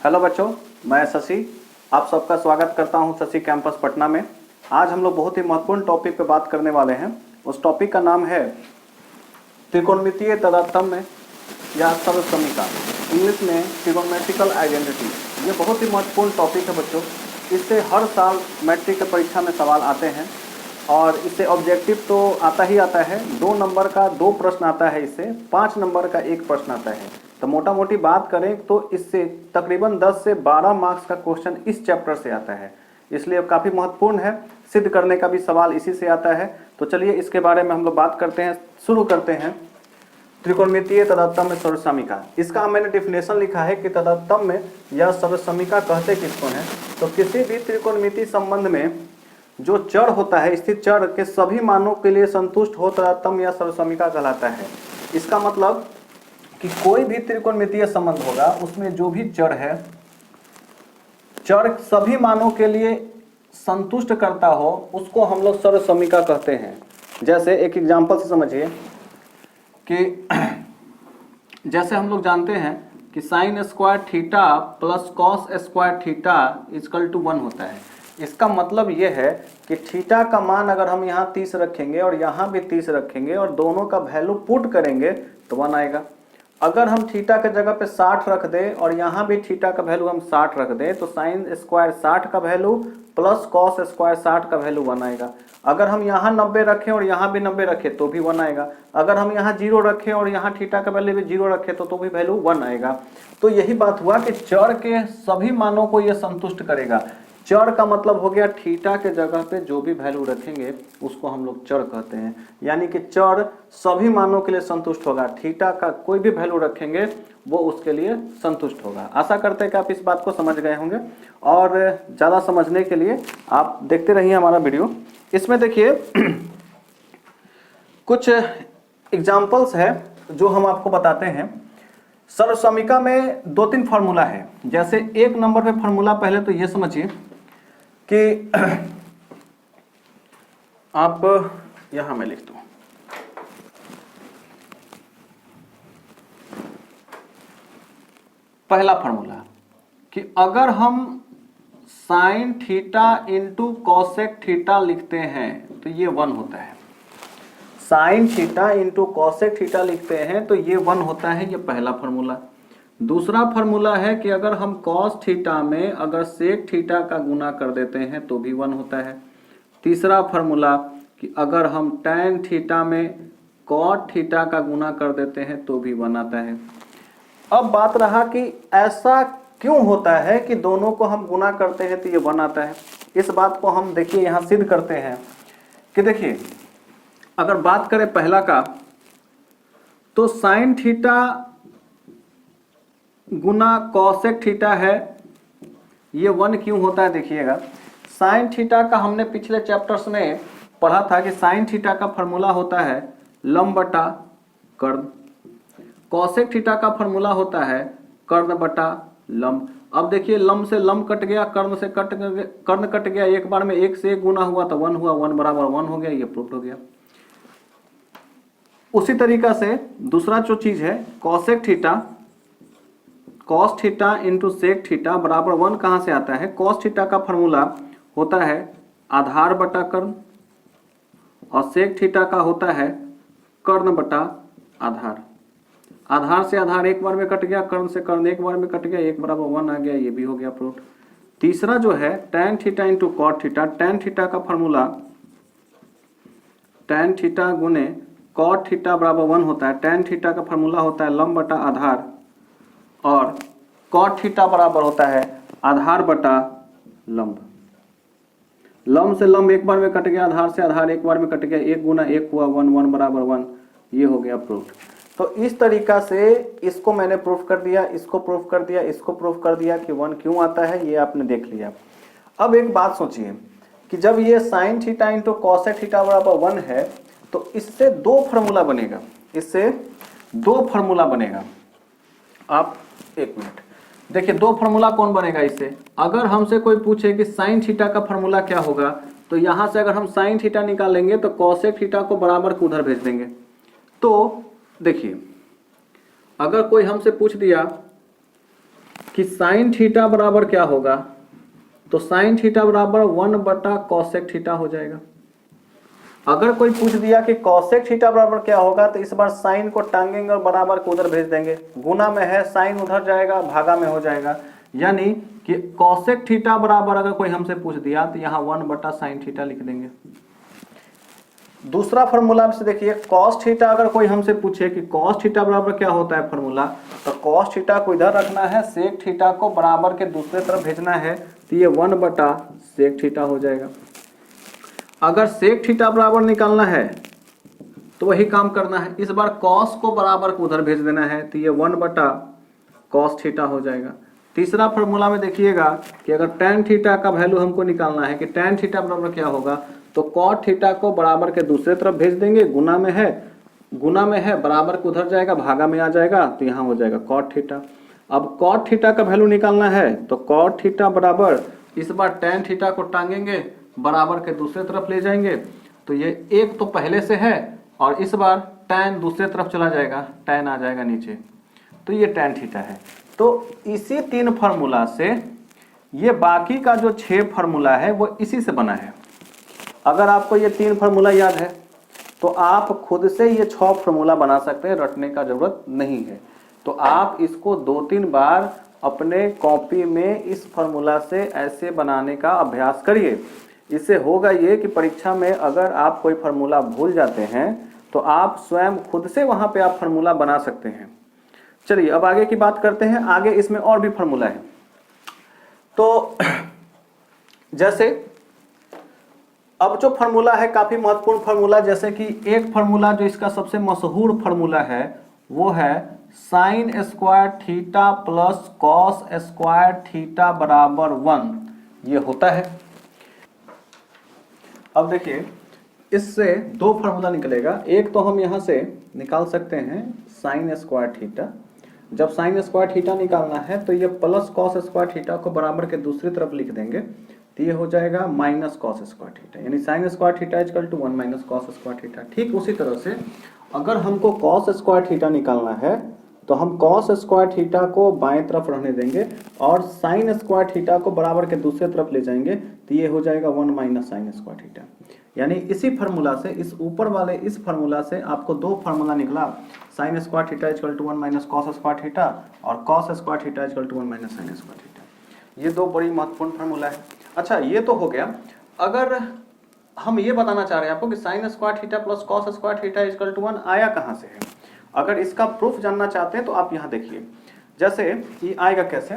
Hello बच्चों, मैं शशि आप सबका स्वागत करता हूं शशि कैंपस पटना में। आज हम लोग बहुत ही महत्वपूर्ण टॉपिक पे बात करने वाले हैं। उस टॉपिक का नाम है त्रिकोणमितीय तारतम्य या सर्वसमीका, इंग्लिश में ट्रिगोनोमेट्रिकल आइडेंटिटी। ये बहुत ही महत्वपूर्ण टॉपिक है बच्चों। इससे हर साल मैट्रिक की परीक्षा में सवाल आते हैं और इससे ऑब्जेक्टिव तो आता ही आता है। 2 नंबर का 2 प्रश्न आता है, इससे 5 नंबर का 1 प्रश्न आता है। तो मोटा मोटी बात करें तो इससे तकरीबन 10 से 12 मार्क्स का क्वेश्चन इस चैप्टर से आता है, इसलिए काफ़ी महत्वपूर्ण है। सिद्ध करने का भी सवाल इसी से आता है। तो चलिए इसके बारे में हम लोग बात करते हैं, शुरू करते हैं। त्रिकोणमितीय तारतम्य सर्वसमीका, इसका मैंने डेफिनेशन लिखा है कि तारतम्य या सर्वसमीका कहते किसको हैं। तो किसी भी त्रिकोणमितीय संबंध में जो चर होता है, स्थित चर के सभी मानों के लिए संतुष्ट हो तारतम्य या सर्वसमीका कहलाता है। इसका मतलब कि कोई भी त्रिकोणमितीय संबंध होगा, उसमें जो भी चर है, चर सभी मानों के लिए संतुष्ट करता हो, उसको हम लोग सर्वसमीका कहते हैं। जैसे एक एग्जांपल से समझिए कि जैसे हम लोग जानते हैं कि sine square theta plus cos square theta equal to 1 होता है। इसका मतलब ये है कि थीटा का मान अगर हम यहाँ 30 रखेंगे और यहाँ भी 30 रखेंगे और दोनों का वैल्यू पुट करेंगे तो 1 आएगा। अगर हम थीटा के जगह पे 60 रख दें और यहाँ भी थीटा का वैल्यू हम 60 रख दें तो साइन स्क्वायर 60 का वैल्यू प्लस कॉस स्क्वायर 60 का वैल्यू 1 आएगा। अगर हम यहाँ 90 रखें और यहाँ भी 90 रखें तो भी 1 आएगा। अगर हम यहाँ 0 रखें और यहाँ थीटा का वैल्यू भी 0 रखें तो भी वैल्यू 1 आएगा। तो यही बात हुआ कि चर के सभी मानों को यह संतुष्ट करेगा। चर का मतलब हो गया थीटा के जगह पे जो भी वैल्यू रखेंगे उसको हम लोग चर कहते हैं। यानी कि चर सभी मानों के लिए संतुष्ट होगा, थीटा का कोई भी वैल्यू रखेंगे वो उसके लिए संतुष्ट होगा। आशा करते हैं कि आप इस बात को समझ गए होंगे और ज़्यादा समझने के लिए आप देखते रहिए हमारा वीडियो। इसमें देखिए कुछ एग्जाम्पल्स है जो हम आपको बताते हैं। सर्वसमीका में 2-3 फार्मूला है। जैसे 1 नंबर पे फार्मूला पहले तो ये समझिए कि आप यहां मैं लिखता हूं, पहला फार्मूला कि अगर हम sine theta into cosec theta लिखते हैं तो ये 1 होता है। Sine theta into cosec theta लिखते हैं तो ये 1 होता है। ये पहला फार्मूला। दूसरा फार्मूला है कि अगर हम कॉस थीटा में अगर सेक थीटा का गुना कर देते हैं तो भी 1 होता है। तीसरा फार्मूला कि अगर हम टैन थीटा में कॉट थीटा का गुना कर देते हैं तो भी 1 आता है। अब बात रहा कि ऐसा क्यों होता है कि दोनों को हम गुना करते हैं तो ये 1 आता है। इस बात को हम देखिए यहाँ सिद्ध करते हैं कि देखिए अगर बात करें पहला का तो साइन थीटा गुना कॉसेक थीटा है, ये 1 क्यों होता है। देखिएगा साइन थीटा का हमने पिछले चैप्टर्स में पढ़ा था कि साइन थीटा का फार्मूला होता है लंब बटा कर्ण। कॉसेक थीटा का फार्मूला होता है कर्ण बटा लंब। अब देखिए लंब से लंब कट गया, कर्ण से कर्ण कट गया, एक बार में 1 से 1 गुना हुआ तो 1 हुआ, 1 बराबर 1 हो गया। ये प्रूफ हो गया। उसी तरीका से दूसरा जो चीज है cosec theta, cos theta into sec theta बराबर 1 कहां से आता है। कॉस थीटा का फार्मूला होता है आधार बटा कर्ण और सेक थीटा का होता है कर्ण बटा आधार। आधार से आधार एक बार में कट गया, कर्ण से कर्ण एक बार में कट गया, 1 बराबर 1 आ गया। ये भी हो गया प्रूफ। तीसरा जो है tan theta into cot theta. Tan theta का फार्मूला टैन थीटा गुने कॉट थीटा बराबर 1 होता है। टैन थीटा का फार्मूला होता है लंब बटा आधार और कॉट थीटा बराबर होता है आधार बटा लंब। लंब से लंब एक बार में कट गया, आधार से आधार एक बार में कट गया, 1 गुना 1 हुआ 1, 1 बराबर 1। ये हो गया प्रूफ। तो इस तरीका से इसको मैंने प्रूफ कर दिया, इसको प्रूफ कर दिया, इसको प्रूफ कर दिया कि 1 क्यों आता है, ये आपने देख लिया। अब एक बात सोचिए कि जब ये sine theta into cosec theta बराबर 1 है तो इससे 2 फार्मूला बनेगा, इससे 2 फार्मूला बनेगा। आप एक मिनट देखिए 2 फार्मूला कौन बनेगा इससे। अगर हमसे कोई पूछे कि साइन थीटा का फार्मूला क्या होगा तो यहां से अगर हम साइन थीटा निकालेंगे तो कॉसेक थीटा को बराबर को उधर भेज देंगे। तो देखिए अगर कोई हमसे पूछ दिया कि साइन थीटा बराबर क्या होगा, तो साइन थीटा बराबर 1 बटा कॉसेक थीटा हो जाएगा। अगर कोई पूछ दिया कि कॉसेक थीटा बराबर क्या होगा, तो इस बार साइन को टांगेंगे और बराबर को उधर भेज देंगे। गुना में है, साइन उधर जाएगा, भागा में हो जाएगा। यानी कि कॉसेक थीटा बराबर अगर कोई हमसे पूछ दिया तो यहाँ 1 बटा साइन थीटा लिख देंगे। दूसरा फॉर्मूला से देखिए, कॉस थीटा अगर कोई हमसे पूछे कि कॉस थीटा बराबर क्या होता है फॉर्मूला, तो कॉस थीटा को इधर रखना है, सेक थीटा को बराबर के दूसरे तरफ भेजना है, तो ये 1 बटा सेक थीटा हो जाएगा। अगर सेक थीटा बराबर निकालना है तो वही काम करना है, इस बार कॉस को बराबर को उधर भेज देना है, तो ये 1 बटा कॉस थीटा हो जाएगा। तीसरा फॉर्मूला में देखिएगा कि अगर tan थीटा का वैल्यू हमको निकालना है कि tan थीटा बराबर क्या होगा, तो cot थीटा को बराबर के दूसरे तरफ भेज देंगे, गुना में है बराबर को उधर जाएगा, भागा में आ जाएगा, तो यहाँ हो जाएगा cot थीटा। अब cot थीटा का वैल्यू निकालना है तो cot थीटा बराबर इस बार tan थीटा को टांगेंगे, बराबर के दूसरे तरफ ले जाएंगे, तो ये एक तो पहले से है और इस बार tan दूसरे तरफ चला जाएगा, tan आ जाएगा नीचे, तो ये tan थीटा है। तो इसी 3 फार्मूला से ये बाकी का जो 6 फार्मूला है वो इसी से बना है। अगर आपको ये 3 फार्मूला याद है तो आप खुद से ये 6 फार्मूला बना सकते हैं, रटने का जरूरत नहीं है। तो आप इसको 2-3 बार अपने कॉपी में इस फार्मूला से ऐसे बनाने का अभ्यास करिए। इससे होगा ये कि परीक्षा में अगर आप कोई फार्मूला भूल जाते हैं तो आप स्वयं खुद से वहां पे आप फार्मूला बना सकते हैं। चलिए अब आगे की बात करते हैं। आगे इसमें और भी फार्मूला है। तो जैसे अब जो फार्मूला है काफी महत्वपूर्ण फार्मूला, जैसे कि एक फार्मूला जो इसका सबसे मशहूर फार्मूला है वो है sine square theta plus cos square theta बराबर 1, ये होता है। अब देखिए इससे 2 फार्मूला निकलेगा। एक तो हम यहां से निकाल सकते हैं साइन स्क्वायर थीटा। जब साइन स्क्वायर थीटा निकालना है तो ये प्लस कॉस स्क्वायर थीटा को बराबर के दूसरी तरफ लिख देंगे, तो ये हो जाएगा माइनस कॉस स्क्वायर थीटा, यानी sine square theta equal to 1 minus cos square theta. ठीक उसी तरह से अगर हमको कॉस स्क्वायर थीटा निकालना है तो हम कॉस स्क्वायर थीटा को बाएं तरफ रहने देंगे और साइन स्क्वायर थीटा को बराबर के दूसरे तरफ ले जाएंगे, तो ये हो जाएगा 1 माइनस साइन स्क्वायर थीटा। यानी इसी फार्मूला से, इस ऊपर वाले इस फार्मूला से आपको 2 फार्मूला निकला, sine square theta equal to 1 minus cos square theta और cos square theta equal to 1 minus sine square theta. ये 2 बड़ी महत्वपूर्ण फार्मूला है। अच्छा ये तो हो गया। अगर हम ये बताना चाह रहे हैं आपको कि sine square theta plus cos square theta equal to 1 आया कहां से है, अगर इसका प्रूफ जानना चाहते हैं तो आप यहां देखिए। जैसे ये आएगा कैसे,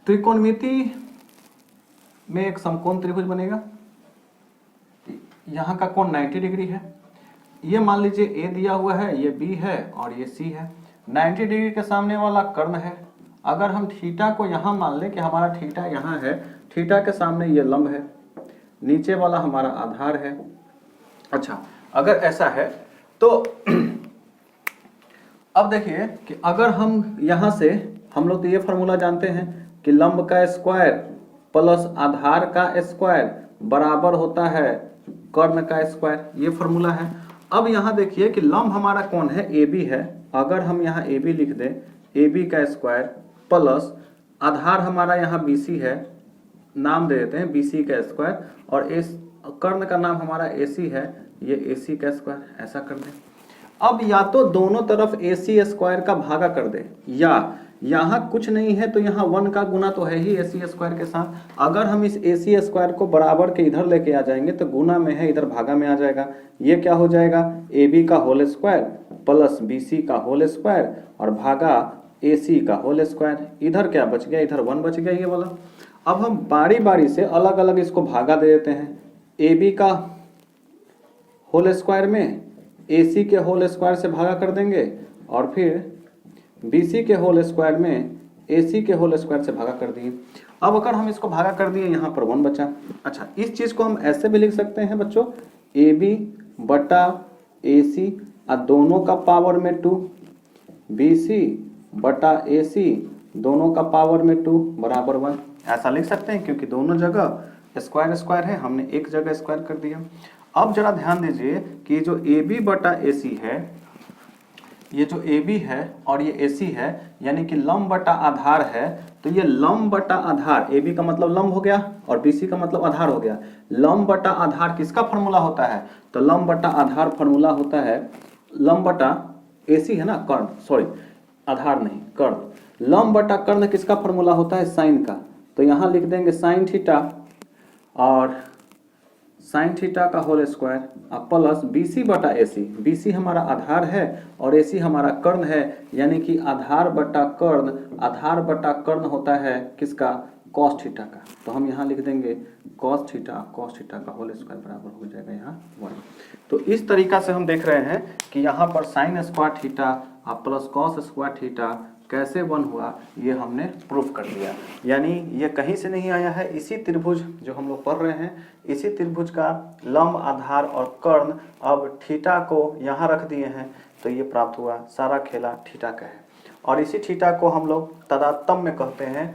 त्रिकोणमिति में एक समकोण त्रिभुज बनेगा, यहाँ का कोण 90 डिग्री है। ये मान लीजिए ए दिया हुआ है, ये बी है और ये सी है। 90 डिग्री के सामने वाला कर्ण है। अगर हम थीटा को यहाँ मान लें कि हमारा थीटा यहाँ है, थीटा के सामने ये लंब है, नीचे वाला हमारा आधार है। अच्छा अगर ऐसा है तो अब देखिए कि अगर हम यहाँ से, हम लोग तो ये फार्मूला जानते हैं कि लंब का स्क्वायर प्लस आधार का स्क्वायर बराबर होता है कर्ण का स्क्वायर, ये फार्मूला है। अब यहाँ देखिए कि लंब हमारा कौन है, ए बी है। अगर हम यहाँ ए बी लिख दें, ए बी का स्क्वायर प्लस आधार हमारा यहाँ बी सी है, नाम दे देते हैं बी सी का स्क्वायर, और इस कर्ण का नाम हमारा ए सी है, ये ए सी का स्क्वायर, ऐसा कर दें। अब या तो दोनों तरफ ए सी स्क्वायर का भागा कर दे, या यहाँ कुछ नहीं है तो यहाँ 1 का गुना तो है ही ए सी स्क्वायर के साथ। अगर हम इस ए सी स्क्वायर को बराबर के इधर लेके आ जाएंगे तो गुना में है, इधर भागा में आ जाएगा। ये क्या हो जाएगा, ए बी का whole square plus b c का होल स्क्वायर और भागा ए सी का होल स्क्वायर। इधर क्या बच गया, इधर 1 बच गया ये वाला। अब हम बारी बारी से अलग अलग इसको भागा दे देते हैं। ए बी का होल स्क्वायर में ए सी के होल स्क्वायर से भागा कर देंगे और फिर BC के होल स्क्वायर में AC के होल स्क्वायर से भागा कर दिए। अब अगर हम इसको भागा कर दिए, यहाँ पर 1 बचा। अच्छा इस चीज को हम ऐसे भी लिख सकते हैं बच्चों, AB बटा AC और दोनों का पावर में 2, BC बटा AC दोनों का पावर में 2 बराबर 1, ऐसा लिख सकते हैं क्योंकि दोनों जगह स्क्वायर स्क्वायर है, हमने एक जगह स्क्वायर कर दिया। अब जरा ध्यान दीजिए कि जो AB बटा AC है, ये जो AB है और ये AC है, यानी कि लंब बटा आधार है, तो ये लंब बटा आधार, AB का मतलब लंब हो गया और BC का मतलब आधार हो गया। लंब बटा आधार किसका फॉर्मूला होता है? तो लंब बटा आधार फॉर्मूला होता है लंब बटा AC है ना, कर्ण, सॉरी आधार नहीं कर्ण। लंब बटा कर्ण किसका फॉर्मूला होता है? साइन का। तो यहाँ लिख देंगे साइन थीटा और साइन थीटा का होल स्क्वायर प्लस BC बटा AC। BC हमारा आधार है और AC हमारा कर्ण है, यानी कि आधार बटा कर्ण होता है किसका? कॉस थीटा का। तो हम यहाँ लिख देंगे कॉस थीटा का होल स्क्वायर बराबर हो जाएगा यहाँ 1। तो इस तरीका से हम देख रहे हैं कि यहाँ पर sign square theta plus cos square theta कैसे 1 हुआ, ये हमने प्रूफ कर दिया। यानी ये कहीं से नहीं आया है, इसी त्रिभुज जो हम लोग पढ़ रहे हैं, इसी त्रिभुज का लंब आधार और कर्ण, अब थीटा को यहाँ रख दिए हैं तो ये प्राप्त हुआ। सारा खेला थीटा का है और इसी थीटा को हम लोग तदात्म में कहते हैं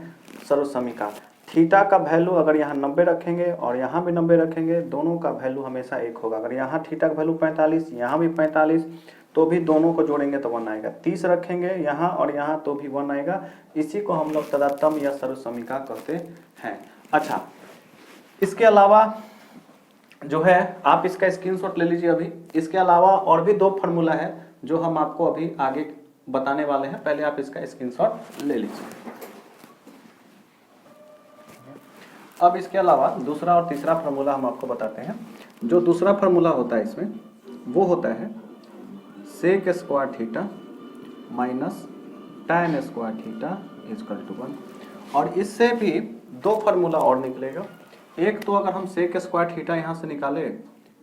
सर्वसमीका। थीटा का वैल्यू अगर यहाँ 90 रखेंगे और यहाँ भी 90 रखेंगे, दोनों का वैल्यू हमेशा एक होगा। अगर यहाँ थीटा का वैल्यू 45, यहाँ भी 45, तो भी दोनों को जोड़ेंगे तो 1 आएगा। 30 रखेंगे यहाँ और यहाँ तो भी 1 आएगा। इसी को हम लोग तदात्म या सर्वसमीका कहते हैं। अच्छा, इसके अलावा जो है आप इसका स्क्रीनशॉट ले लीजिए अभी। इसके अलावा और भी 2 फार्मूला है जो हम आपको अभी आगे बताने वाले हैं, पहले आप इसका स्क्रीनशॉट ले लीजिए। अब इसके अलावा दूसरा और तीसरा फार्मूला हम आपको बताते हैं। जो दूसरा फार्मूला होता है इसमें वो होता है sec square theta minus tan square theta equal to 1। और इससे भी 2 फार्मूला और निकलेगा। एक तो अगर हम सेक स्क्वायर थीटा यहाँ से निकाले,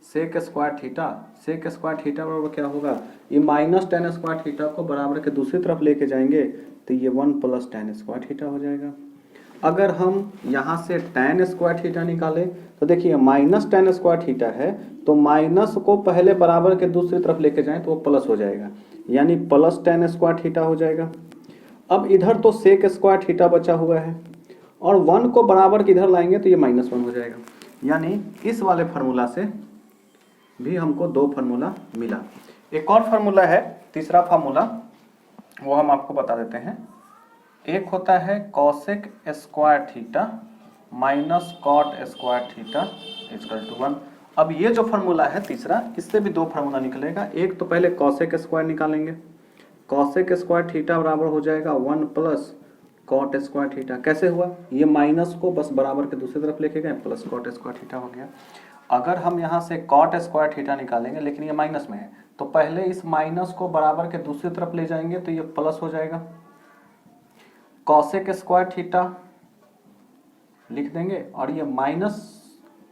सेक स्क्वायर थीटा बराबर क्या होगा? ये माइनस tan स्क्वायर थीटा को बराबर के दूसरी तरफ लेके जाएंगे तो ये 1 प्लस tan स्क्वायर थीटा हो जाएगा। अगर हम यहाँ से tan स्क्वायर थीटा निकाले तो देखिए माइनस tan स्क्वायर थीटा है, तो माइनस को पहले बराबर के दूसरी तरफ लेके जाएं तो वो प्लस हो जाएगा, यानी प्लस tan स्क्वायर थीटा हो जाएगा। अब इधर तो सेक स्क्वायर थीटा बचा हुआ है और 1 को बराबर के इधर लाएंगे तो ये -1 हो जाएगा। यानी इस वाले फार्मूला से भी हमको 2 फार्मूला मिला। एक और फार्मूला है, तीसरा फार्मूला, वो हम आपको बता देते हैं। एक होता है cosec square theta minus cot square theta equal to 1। अब ये जो फार्मूला है तीसरा, इससे भी 2 फार्मूला निकलेगा। एक तो पहले कॉसेक स्क्वायर निकालेंगे, कॉसेक स्क्वायर थीटा बराबर हो जाएगा 1 प्लस कॉट स्क्वायर थीटा। कैसे हुआ? ये माइनस को बस बराबर के दूसरी तरफ लेके गए, प्लस कॉट स्क्वायर थीटा हो गया। अगर हम यहाँ से कॉट स्क्वायर थीटा निकालेंगे, लेकिन ये माइनस में है, तो पहले इस माइनस को बराबर के दूसरी तरफ ले जाएंगे तो ये प्लस हो जाएगा। कॉसेक स्क्वायर थीटा लिख देंगे और ये माइनस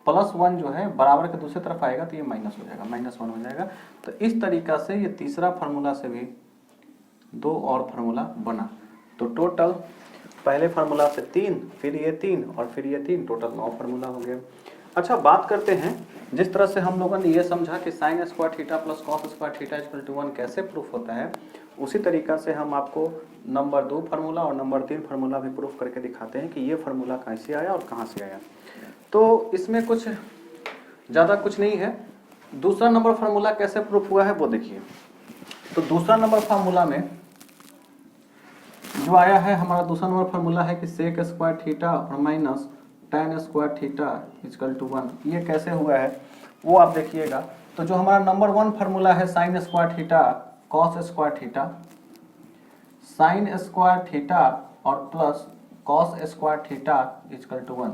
प्लस 1 जो है बराबर के दूसरी तरफ आएगा तो ये माइनस हो जाएगा, -1 हो जाएगा। तो इस तरीका से ये तीसरा फार्मूला से भी 2 और फार्मूला बना। तो टोटल पहले फार्मूला से 3, फिर ये 3 और फिर ये 3, टोटल 9 फार्मूला हो गया। अच्छा, बात करते हैं जिस तरह से हम लोगों ने ये समझा कि sine square theta plus cos square theta equal to 1 कैसे प्रूफ होता है, उसी तरीका से हम आपको नंबर 2 फार्मूला और नंबर 3 फार्मूला भी प्रूफ करके दिखाते हैं कि ये फार्मूला कैसे आया और कहाँ से आया। तो इसमें कुछ ज़्यादा कुछ नहीं है। दूसरा नंबर फार्मूला कैसे प्रूफ हुआ है वो देखिए। तो दूसरा नंबर फार्मूला में जो आया है, हमारा दूसरा नंबर फार्मूला है कि सेक स्क्वायर थीटा और minus tan square theta equal to 1। ये कैसे हुआ है वो आप देखिएगा। तो जो हमारा नंबर 1 फार्मूला है sine square theta cos square theta, sine square theta और plus cos square theta equal to 1,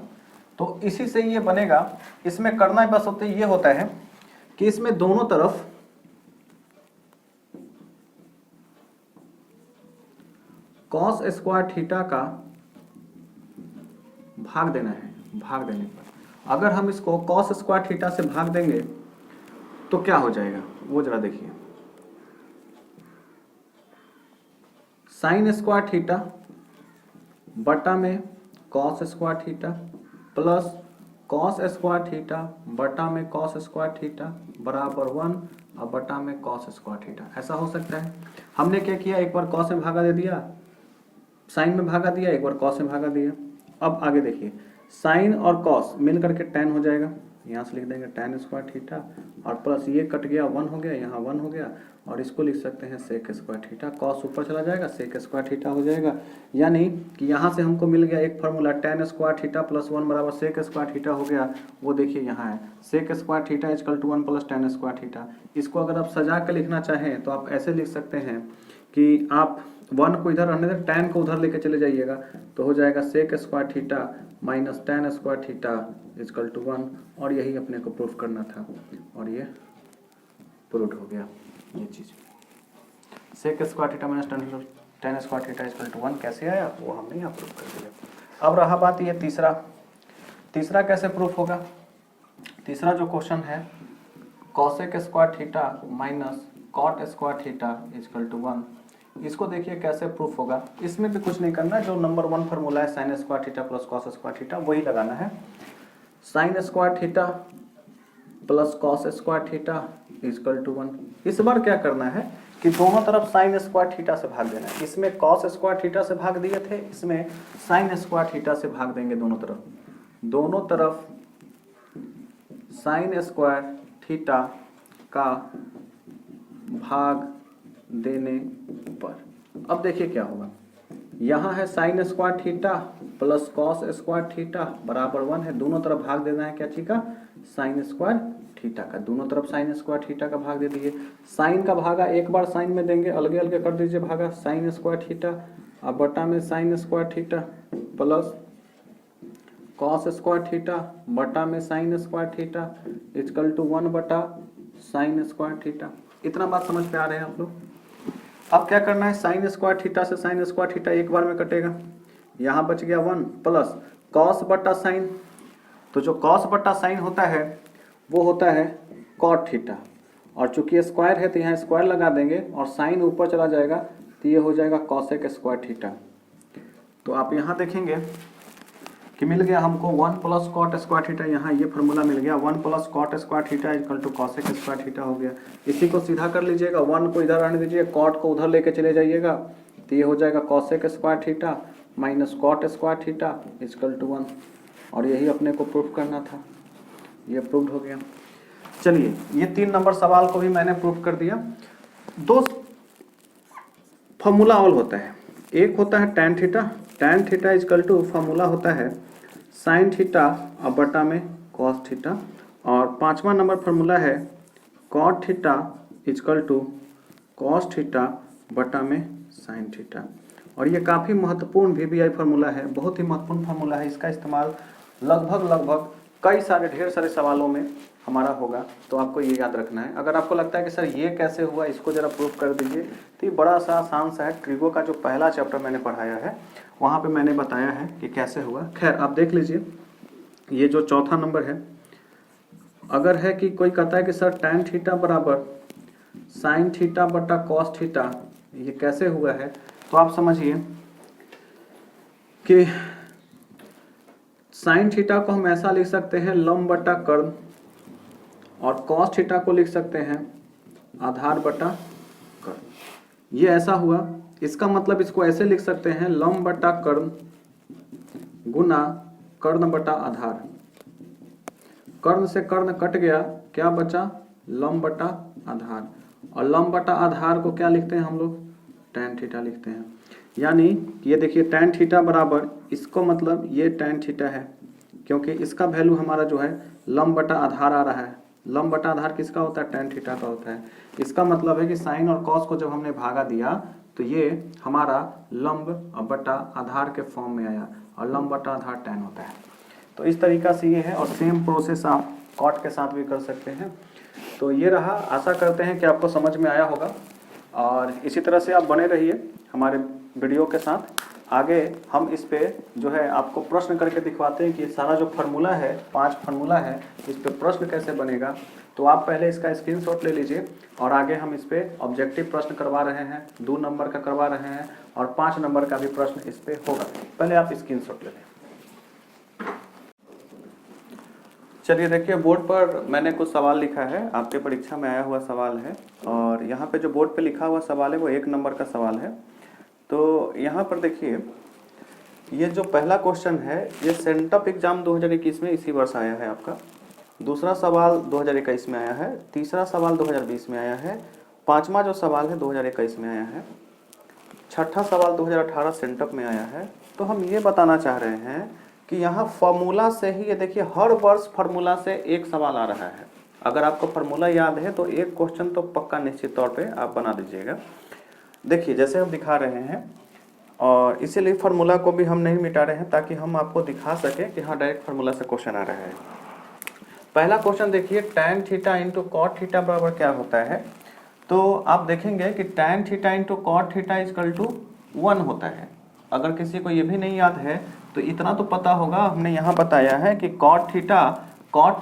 तो इसी से ये बनेगा। इसमें करना बस ये होता है कि इसमें दोनों तरफ कॉस स्क्वायर थीटा का भाग देना है। भाग देने पर अगर हम इसको कॉस स्क्वायर थीटा से भाग देंगे तो क्या हो जाएगा वो जरा देखिए। साइन स्क्वायर थीटा बटा में cos square theta plus cos square theta बटा में कॉस स्क्वायर थीटा बराबर 1 और बटा में कॉस स्क्वायर थीटा। ऐसा हो सकता है। हमने क्या किया, एक बार कॉस में भागा दे दिया, साइन में भागा दिया, एक बार कॉस में भागा दिया। अब आगे देखिए, साइन और कॉस मिल करके tan हो जाएगा, यहाँ से लिख देंगे tan स्क्वायर थीटा और प्लस ये कट गया 1 हो गया, यहाँ 1 हो गया, और इसको लिख सकते हैं सेक स्क्वायर थीटा। कॉस ऊपर चला जाएगा, सेक स्क्वायर थीटा हो जाएगा। यानी कि यहाँ से हमको मिल गया एक formula tan square theta plus 1 बराबर सेक स्क्वायर थीटा हो गया। वो देखिए यहाँ है sec square theta equal to 1 plus tan square theta. इसको अगर आप सजा के लिखना चाहें तो आप ऐसे लिख सकते हैं कि आप 1 को इधर रहने दें, tan को उधर लेके चले जाइएगा, तो हो जाएगा sec square theta minus tan square theta equal to 1। और यही अपने को प्रूफ करना था, और ये प्रूफ हो गया। ये चीज़ sec square theta minus tan square theta equal to 1 कैसे आया वो हमने यहाँ प्रूफ कर दिया। अब रहा बात ये तीसरा कैसे प्रूफ होगा। तीसरा जो क्वेश्चन है cosec square theta minus cot square theta equal to 1, इसको देखिए कैसे प्रूफ होगा। इसमें भी कुछ नहीं करना है, जो नंबर 1 फार्मूला है sine square theta plus cos square theta वही लगाना है। Sine square theta plus cos square theta equal to 1। इस बार क्या करना है कि दोनों तरफ साइन स्क्वायर थीटा से भाग देना है। इसमें कॉस स्क्वायर थीटा से भाग दिए थे, इसमें साइन स्क्वायर थीटा से भाग देंगे। दोनों तरफ साइन स्क्वायर थीटा का भाग देने पर अब देखिए क्या होगा। यहाँ है sine square theta plus cos square theta बराबर 1 है। दोनों तरफ भाग देना है क्या चीज का, साइन स्क्वायर थीटा का। दोनों तरफ साइन स्क्वायर थीटा का भाग दे दीजिए। साइन का भागा एक बार साइन में देंगे, अलगे अलगे कर दीजिए भागा साइन स्क्वायर थीटा, अब बटा में sine square theta plus cos square theta बटा में sine square theta equal to 1 बटा साइन स्क्वायर थीटा। इतना बात समझ पे आ रहे हैं आप लोग। अब क्या करना है, साइन स्क्वायर थीटा से साइन स्क्वायर थीटा एक बार में कटेगा, यहाँ बच गया 1 प्लस कॉस बटा साइन। तो जो कॉस बटा साइन होता है वो होता है कॉट थीटा, और चूंकि स्क्वायर है तो यहाँ स्क्वायर लगा देंगे और साइन ऊपर चला जाएगा तो ये हो जाएगा कॉसेक स्क्वायर थीटा। तो आप यहाँ देखेंगे कि मिल गया हमको 1 प्लस कॉट स्क्वायर थीटा। यहाँ ये फार्मूला मिल गया 1 plus cot square theta equal to cosec square theta हो गया। इसी को सीधा कर लीजिएगा, 1 को इधर आने दीजिए, कॉट को उधर लेके चले जाइएगा तो ये हो जाएगा cosec square theta minus cot square theta equal to 1। और यही अपने को प्रूफ करना था, ये प्रूफ हो गया। चलिए ये 3 नंबर सवाल को भी मैंने प्रूफ कर दिया। 2 फार्मूला और होता है, एक होता है tan theta equal to formula होता है साइन थीटा और बटा में कॉस थीटा, और 5वां नंबर फार्मूला है cot theta equal to cos theta बटा में साइन थीटा। और ये काफ़ी महत्वपूर्ण VBI फार्मूला है, बहुत ही महत्वपूर्ण फार्मूला है। इसका इस्तेमाल लगभग कई सारे ढेर सारे सवालों में हमारा होगा, तो आपको ये याद रखना है। अगर आपको लगता है कि सर ये कैसे हुआ, इसको जरा प्रूफ कर दीजिए, तो ये बड़ा सा आसान सा है। ट्रिगो का जो पहला चैप्टर मैंने पढ़ाया है वहाँ पे मैंने बताया है कि कैसे हुआ। खैर आप देख लीजिए, ये जो चौथा नंबर है, अगर है कि कोई कहता है कि सर tan थीटा बराबर साइन थीटा बटा कॉस थीटा, ये कैसे हुआ है, तो आप समझिए कि साइन थीटा को हम ऐसा लिख सकते हैं लंब बटा कर्ण, और कॉस थीटा को लिख सकते हैं आधार बटा कर्ण। ये ऐसा हुआ, इसका मतलब इसको ऐसे लिख सकते हैं लंब बटा कर्ण गुना कर्ण बटा आधार। कर्ण से कर्ण कट गया, क्या बचा, लंब बटा आधार। और लंब बटा आधार को क्या लिखते हैं हम लोग, tan थीटा लिखते हैं। यानी ये देखिए tan थीटा बराबर, इसको मतलब ये tan थीटा है, क्योंकि इसका वैल्यू हमारा जो है लंब बटा आधार आ रहा है। लंब बटा आधार किसका होता है, tan थीटा का होता है। इसका मतलब है कि साइन और कॉस को जब हमने भागा दिया तो ये हमारा लंब बटा आधार के फॉर्म में आया, और लंब बटा आधार tan होता है। तो इस तरीका से ये है, और सेम प्रोसेस आप कॉट के साथ भी कर सकते हैं। तो ये रहा, आशा करते हैं कि आपको समझ में आया होगा, और इसी तरह से आप बने रहिए हमारे वीडियो के साथ। आगे हम इस पे जो है आपको प्रश्न करके दिखवाते हैं कि सारा जो फार्मूला है, 5 फार्मूला है, इस पे प्रश्न कैसे बनेगा। तो आप पहले इसका स्क्रीनशॉट ले लीजिए, और आगे हम इस पे ऑब्जेक्टिव प्रश्न करवा रहे हैं, 2 नंबर का करवा रहे हैं, और 5 नंबर का भी प्रश्न इस पे होगा। पहले आप स्क्रीनशॉट ले लें। चलिए देखिए, बोर्ड पर मैंने कुछ सवाल लिखा है, आपके परीक्षा में आया हुआ सवाल है, और यहाँ पे जो बोर्ड पे लिखा हुआ सवाल है वो 1 नंबर का सवाल है। तो यहाँ पर देखिए, ये जो पहला क्वेश्चन है ये सेंटअप एग्जाम 2021 में इसी वर्ष आया है आपका, दूसरा सवाल 2021 में आया है, तीसरा सवाल 2020 में आया है, पांचवा जो सवाल है 2021 में आया है, छठा सवाल 2018 सेंटअप में आया है। तो हम ये बताना चाह रहे हैं कि यहाँ फार्मूला से ही, ये देखिए हर वर्ष फार्मूला से एक सवाल आ रहा है। अगर आपको फार्मूला याद है तो एक क्वेश्चन तो पक्का निश्चित तौर पे आप बना दीजिएगा। देखिए जैसे हम दिखा रहे हैं, और इसीलिए फार्मूला को भी हम नहीं मिटा रहे हैं ताकि हम आपको दिखा सकें कि हाँ डायरेक्ट फार्मूला से क्वेश्चन आ रहा है। पहला क्वेश्चन देखिए, tan theta into cot theta बराबर क्या होता है। तो आप देखेंगे कि tan theta into cot theta equal to 1 होता है। अगर किसी को ये भी नहीं याद है तो इतना तो पता होगा, हमने यहाँ बताया है कि कॉट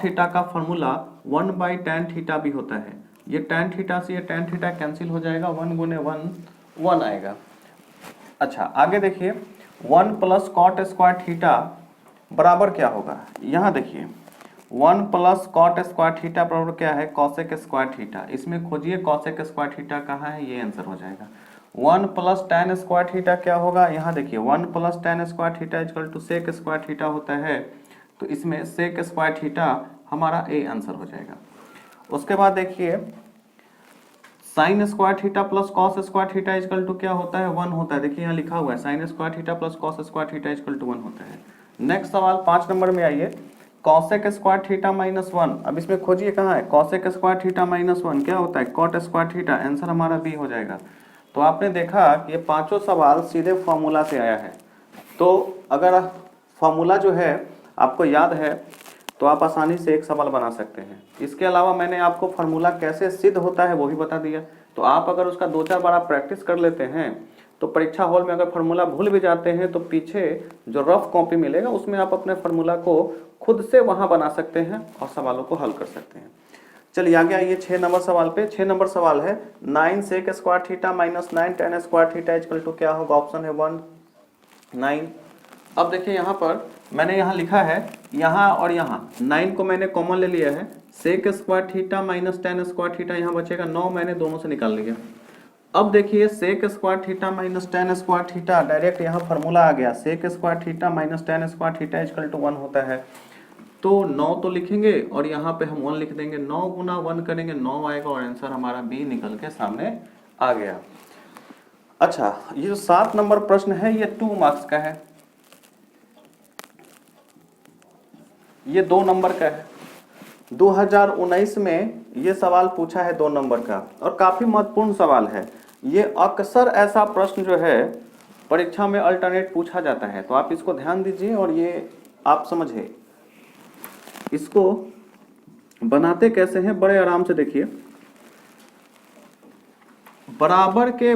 थीटा का फॉर्मूला 1/tan थीटा भी होता है। ये tan थीटा से ये tan थीटा कैंसिल हो जाएगा, 1 गुने 1 1 आएगा। अच्छा आगे देखिए, 1 प्लस कॉट स्क्वायर थीटा बराबर क्या होगा। यहाँ देखिए 1 प्लस कॉट स्क्वायर थीटा बराबर क्या है, कॉसेक स्क्वायर थीटा। इसमें खोजिए कॉसेक स्क्वायर थीटा कहाँ है, ये आंसर हो जाएगा। 1 प्लस tan स्क्वायर थीटा क्या होगा, यहाँ देखिए 1 plus tan square theta equal to sec square theta होता है। तो इसमें सेक स्क्वायर थीटा हमारा ए आंसर हो जाएगा। उसके बाद देखिए sine square theta plus cos square theta equal to क्या होता है, 1 होता है। देखिए यहाँ लिखा हुआ है sine square theta plus cos square theta equal to 1 होता है। नेक्स्ट सवाल 5 नंबर में आइए, कॉसेक स्क्वायर थीटा माइनस 1। अब इसमें खोजिए कहाँ है, कॉसेक स्क्वायर थीटा माइनस 1 क्या होता है, कॉट स्क्वायर थीटा। आंसर हमारा बी हो जाएगा। तो आपने देखा कि ये पांचों सवाल सीधे फॉर्मूला से आया है। तो अगर फॉर्मूला जो है आपको याद है तो आप आसानी से एक सवाल बना सकते हैं। इसके अलावा मैंने आपको फार्मूला कैसे सिद्ध होता है वो भी बता दिया। तो आप अगर उसका 2-4 बार आप प्रैक्टिस कर लेते हैं तो परीक्षा हॉल में अगर फार्मूला भूल भी जाते हैं तो पीछे जो रफ कॉपी मिलेगा उसमें आप अपने फार्मूला को खुद से वहां बना सकते हैं और सवालों को हल कर सकते हैं। चलिए आगे आइए 6 नंबर सवाल पे। 6 नंबर सवाल है 9 sec square theta minus 9 tan square theta equal to क्या होगा। ऑप्शन है 1 9। अब देखिए यहाँ पर मैंने यहाँ लिखा है, यहाँ और यहाँ 9 को मैंने कॉमन ले लिया है। Sec square theta minus tan square theta यहाँ बचेगा 9, मैंने दोनों से निकाल लिया। अब देखिए sec square theta minus tan square theta, direct यहाँ फार्मूला आ गया, sec square theta minus tan square theta equal to 1 होता है। तो 9 तो लिखेंगे और यहाँ पे हम 1 लिख देंगे, 9 गुना 1 करेंगे 9 आएगा और आंसर हमारा बी निकल के सामने आ गया। अच्छा ये जो 7 नंबर प्रश्न है ये 2 मार्क्स का है, ये 2 नंबर का है। 2019 में ये सवाल पूछा है 2 नंबर का और काफी महत्वपूर्ण सवाल है। ये अक्सर ऐसा प्रश्न जो है परीक्षा में अल्टरनेट पूछा जाता है, तो आप इसको ध्यान दीजिए और ये आप समझे। इसको बनाते कैसे हैं, बड़े आराम से देखिए। बराबर के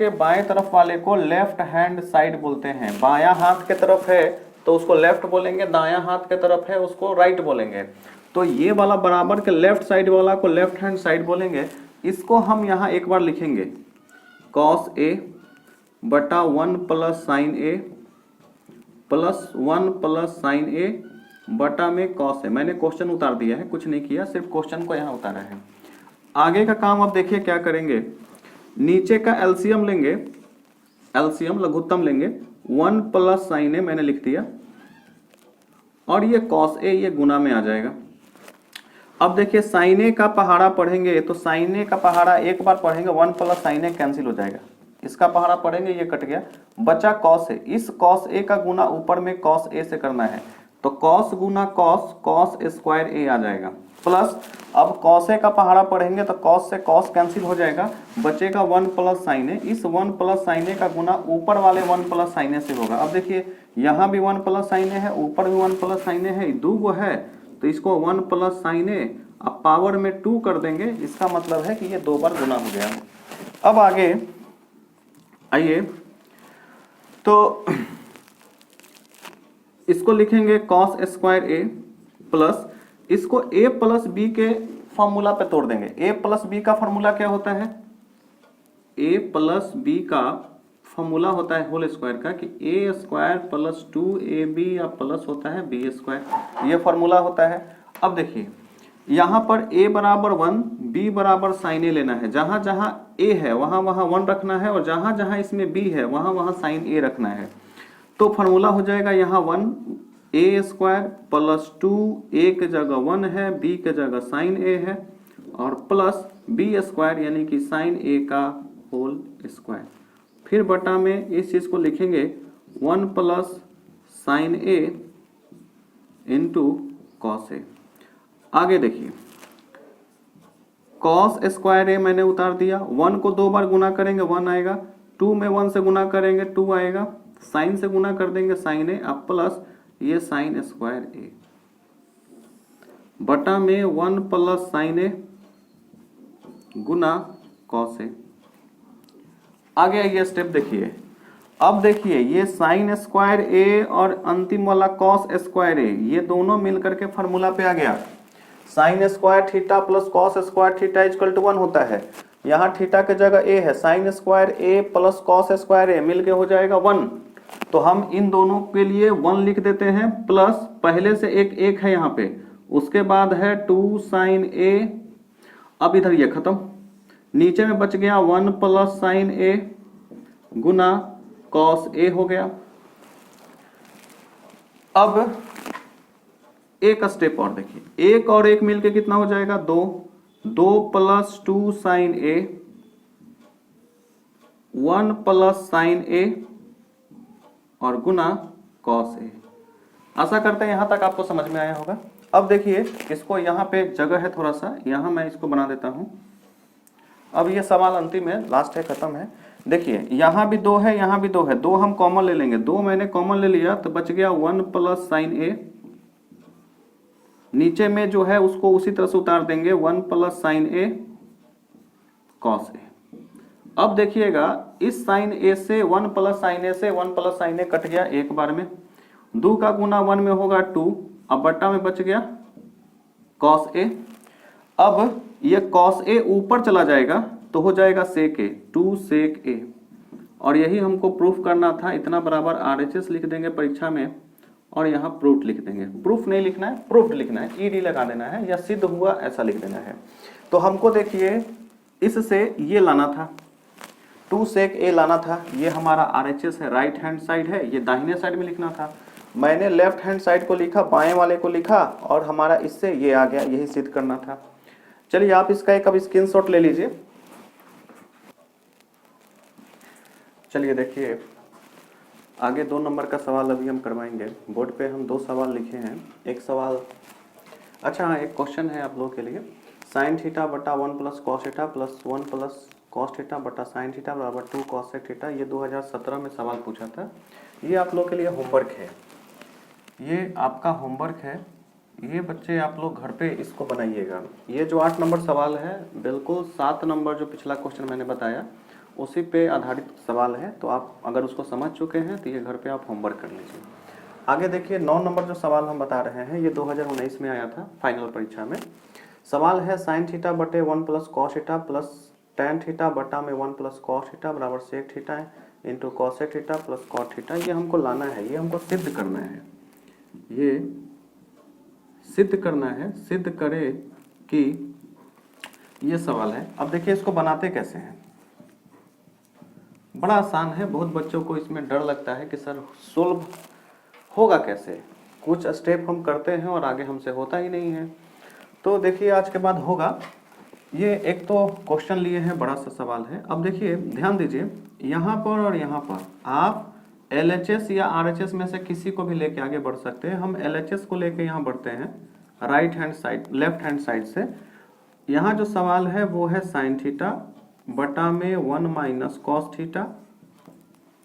बाएं तरफ वाले को लेफ्ट हैंड साइड बोलते हैं। बायां हाथ के तरफ है तो उसको लेफ्ट बोलेंगे, दायां हाथ के तरफ है उसको राइट बोलेंगे। तो ये वाला बराबर के लेफ्ट साइड वाला को लेफ्ट हैंड साइड बोलेंगे। इसको हम यहाँ एक बार लिखेंगे cos a बटा 1 plus sign a plus 1 plus sign a बटा में cos a। मैंने क्वेश्चन उतार दिया है, कुछ नहीं किया, सिर्फ क्वेश्चन को यहाँ उतारा है। आगे का काम अब देखिए क्या करेंगे, नीचे का एलसीएम लेंगे, एलसीएम लघुत्तम लेंगे, 1 प्लस साइन a मैंने लिख दिया और ये cos a ये गुना में आ जाएगा। अब देखिए साइन a का पहाड़ा पढ़ेंगे तो साइन a का पहाड़ा एक बार पढ़ेंगे, 1 प्लस साइन a कैंसिल हो जाएगा, इसका पहाड़ा पढ़ेंगे ये कट गया, बचा cos a। इस cos a का गुना ऊपर में cos a से करना है तो cos Guna cos square a आ जाएगा, प्लस अब cos a का पहाड़ा पढ़ेंगे तो cos से cos कैंसिल हो जाएगा, बचेगा 1 प्लस साइन a। इस 1 प्लस साइन a का गुना ऊपर वाले 1 प्लस साइन a से होगा। अब देखिए यहाँ भी 1 प्लस साइन a है, ऊपर भी 1 प्लस साइन a है, 2 गो है तो इसको 1 प्लस साइन a अब पावर में 2 कर देंगे, इसका मतलब है कि ये 2 बार गुना हो गया। अब आगे आइए तो इसको लिखेंगे cos स्क्वायर a प्लस इसको a प्लस b के फॉर्मूला पे तोड़ देंगे। a प्लस b का फॉर्मूला क्या होता है, a प्लस b का फॉर्मूला होता है होल स्क्वायर का कि a स्क्वायर प्लस 2ab या प्लस होता है b स्क्वायर, ये फॉर्मूला होता है। अब देखिए यहाँ पर a बराबर 1 b बराबर साइन a लेना है, जहां जहां a है वहां वहां 1 रखना है और जहां जहां इसमें b है वहां वहां साइन a रखना है। तो फॉर्मूला हो जाएगा यहाँ 1 ए स्क्वायर प्लस 2 ए के जगह 1 है, बी के जगह साइन ए है, और प्लस बी स्क्वायर यानी कि साइन ए का होल स्क्वायर। फिर बटा में इस चीज को लिखेंगे 1 plus sign A into cos A. आगे देखिए कॉस स्क्वायर ए मैंने उतार दिया, 1 को 2 बार गुना करेंगे 1 आएगा, 2 में 1 से गुना करेंगे 2 आएगा, साइन से गुना कर देंगे साइन ए, अब प्लस ये साइन स्क्वायर ए बटा में 1 plus sign A Guna cos A. आगे ये स्टेप देखिए, अब देखिए ये साइन स्क्वायर ए और अंतिम वाला कॉस स्क्वायर ए ये दोनों मिलकर के फॉर्मूला पे आ गया। Sine square theta plus cos square theta equal to 1 होता है। यहाँ थीटा के जगह ए है, sine square a plus cos square a मिलके हो जाएगा 1। तो हम इन दोनों के लिए 1 लिख देते हैं, प्लस पहले से एक है यहाँ पे, उसके बाद है 2 साइन ए। अब इधर ये खत्म, नीचे में बच गया 1 plus sign A Guna cos A हो गया। अब एक स्टेप और देखिए, एक और एक मिलके कितना हो जाएगा 2 प्लस 2 साइन ए 1 प्लस साइन ए और गुना कॉस ए। आशा करते हैं यहां तक आपको समझ में आया होगा। अब देखिए इसको यहाँ पे जगह है थोड़ा सा, यहाँ मैं इसको बना देता हूं। अब ये सवाल अंतिम है, लास्ट है, खत्म है। देखिए यहाँ भी 2 है, यहाँ भी 2 है, 2 हम कॉमन ले लेंगे, 2 मैंने कॉमन ले लिया तो बच गया 1 प्लस साइन ए, नीचे में जो है उसको उसी तरह से उतार देंगे 1 plus sign A cos A. अब देखिएगा इस साइन ए से 1 प्लस साइन ए से 1 प्लस साइन ए कट गया एक बार में, 2 का गुना 1 में होगा 2, अब बट्टा में बच गया कॉस ए। अब ये कॉस ए ऊपर चला जाएगा तो हो जाएगा सेक ए, 2 सेक ए, और यही हमको प्रूफ करना था। इतना बराबर RHS लिख देंगे परीक्षा में और यहाँ प्रूफ लिख देंगे। प्रूफ नहीं लिखना है, प्रूफ लिखना है, ईडी लगा देना है, या सिद्ध हुआ ऐसा लिख देना है। तो हमको देखिए इससे ये लाना था, 2 सेक ए लाना था, ये हमारा RHS है, राइट हैंड साइड है, ये दाहिने साइड में लिखना था। मैंने लेफ्ट हैंड साइड को लिखा, बाएं वाले को लिखा, और हमारा इससे ये आ गया, यही सिद्ध करना था। चलिए आप इसका एक अब स्क्रीनशॉट ले लीजिए। चलिए देखिए आगे 2 नंबर का सवाल अभी हम करवाएंगे। बोर्ड पे हम 2 सवाल लिखे हैं। एक सवाल, अच्छा हाँ, एक क्वेश्चन है आप लोगों के लिए, साइन थीटा बटा 1 plus cos theta plus 1 plus cos theta बटा साइन थीटा बराबर 2 कॉस थीटा। ये 2017 में सवाल पूछा था। ये आप लोग के लिए होमवर्क है, ये आपका होमवर्क है। ये बच्चे आप लोग घर पे इसको बनाइएगा। ये जो 8 नंबर सवाल है बिल्कुल 7 नंबर जो पिछला क्वेश्चन मैंने बताया उसी पे आधारित सवाल है। तो आप अगर उसको समझ चुके हैं तो ये घर पे आप होमवर्क कर लीजिए। आगे देखिए 9 नंबर जो सवाल हम बता रहे हैं ये 2019 में आया था फाइनल परीक्षा में। सवाल है साइन थीटा बटे 1 plus cos theta plus tan theta बटा में 1 प्लस कॉस थीटा बराबर sec theta into cosec theta plus cot theta. ये हमको लाना है, ये हमको सिद्ध करना है, ये सिद्ध करना है, सिद्ध करे कि ये सवाल है। अब देखिए इसको बनाते कैसे हैं, बड़ा आसान है। बहुत बच्चों को इसमें डर लगता है कि सर सोल्व होगा कैसे, कुछ स्टेप हम करते हैं और आगे हमसे होता ही नहीं है। तो देखिए आज के बाद होगा। ये एक तो क्वेश्चन लिए हैं, बड़ा सा सवाल है। अब देखिए ध्यान दीजिए, यहाँ पर और यहाँ पर आप LHS या RHS में से किसी को भी लेके आगे बढ़ सकते हैं। हम LHS को लेके यहाँ बढ़ते हैं right hand side, left hand side से। यहाँ जो सवाल है वो है साइन थीटा बटा में 1 minus cos theta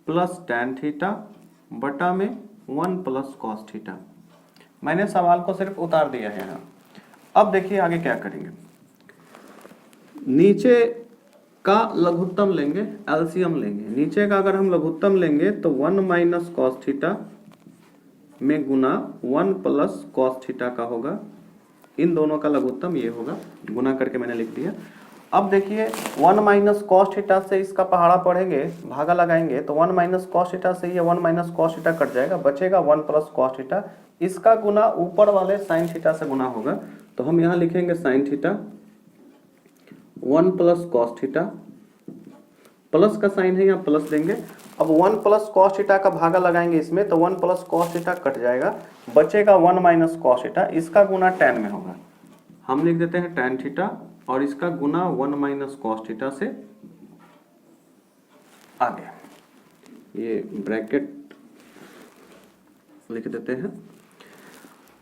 plus tan theta बटा में 1 प्लस कॉस थीटा। मैंने सवाल को सिर्फ उतार दिया है यहाँ। अब देखिए आगे क्या करेंगे, नीचे का लघुत्तम लेंगे, एलसीएम लेंगे। नीचे का अगर हम लघुत्तम लेंगे तो 1 माइनस कॉस थीटा में गुना 1 प्लस कॉस थीटा का होगा। इन दोनों का लघुत्तम ये होगा, गुना करके मैंने लिख दिया। अब देखिए 1 माइनस कॉस थीटा से इसका पहाड़ा पढ़ेंगे, भागा लगाएंगे तो 1 माइनस कॉस थीटा से ये 1 माइनस कॉस थीटा कट जाएगा, बचेगा 1 प्लस कॉस थीटा। इसका गुना ऊपर वाले साइन थीटा से गुना होगा। तो हम यहाँ लिखेंगे sine theta 1 plus cos theta, plus का साइन है यहाँ प्लस देंगे, अब 1 प्लस कॉस थीटा का भागा लगाएंगे इसमें तो 1 प्लस कॉस थीटा कट जाएगा, बचेगा 1 माइनस कॉस थीटा, इसका गुना tan में होगा। हम लिख देते हैं tan थीटा और इसका गुना 1 माइनस कॉस थीटा से आगे, ये ब्रैकेट लिख देते हैं।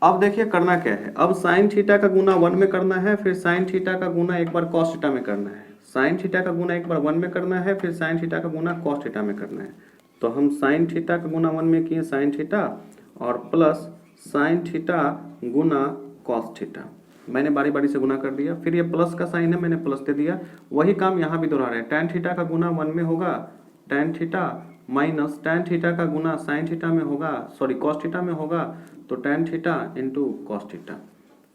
अब देखिए करना क्या है, अब साइन थीटा का गुना 1 में करना है, फिर साइन थीटा का गुना एक बार कॉस थीटा में करना है, साइन थीटा का गुना एक बार 1 में करना है, फिर साइन थीटा का गुना कॉस थीटा में करना है। तो हम साइन थीटा का गुना 1 में किए साइन थीटा और प्लस साइन थीटा गुना कॉस थीटा, मैंने बारी बारी से गुना कर दिया, फिर ये प्लस का साइन है मैंने प्लस दे दिया। वही काम यहाँ भी दोहरा रहे हैं, tan थीटा का गुना 1 में होगा tan theta minus tan theta का गुना साइन थीटा में होगा, सॉरी कॉस थीटा में होगा, तो tan theta into cos theta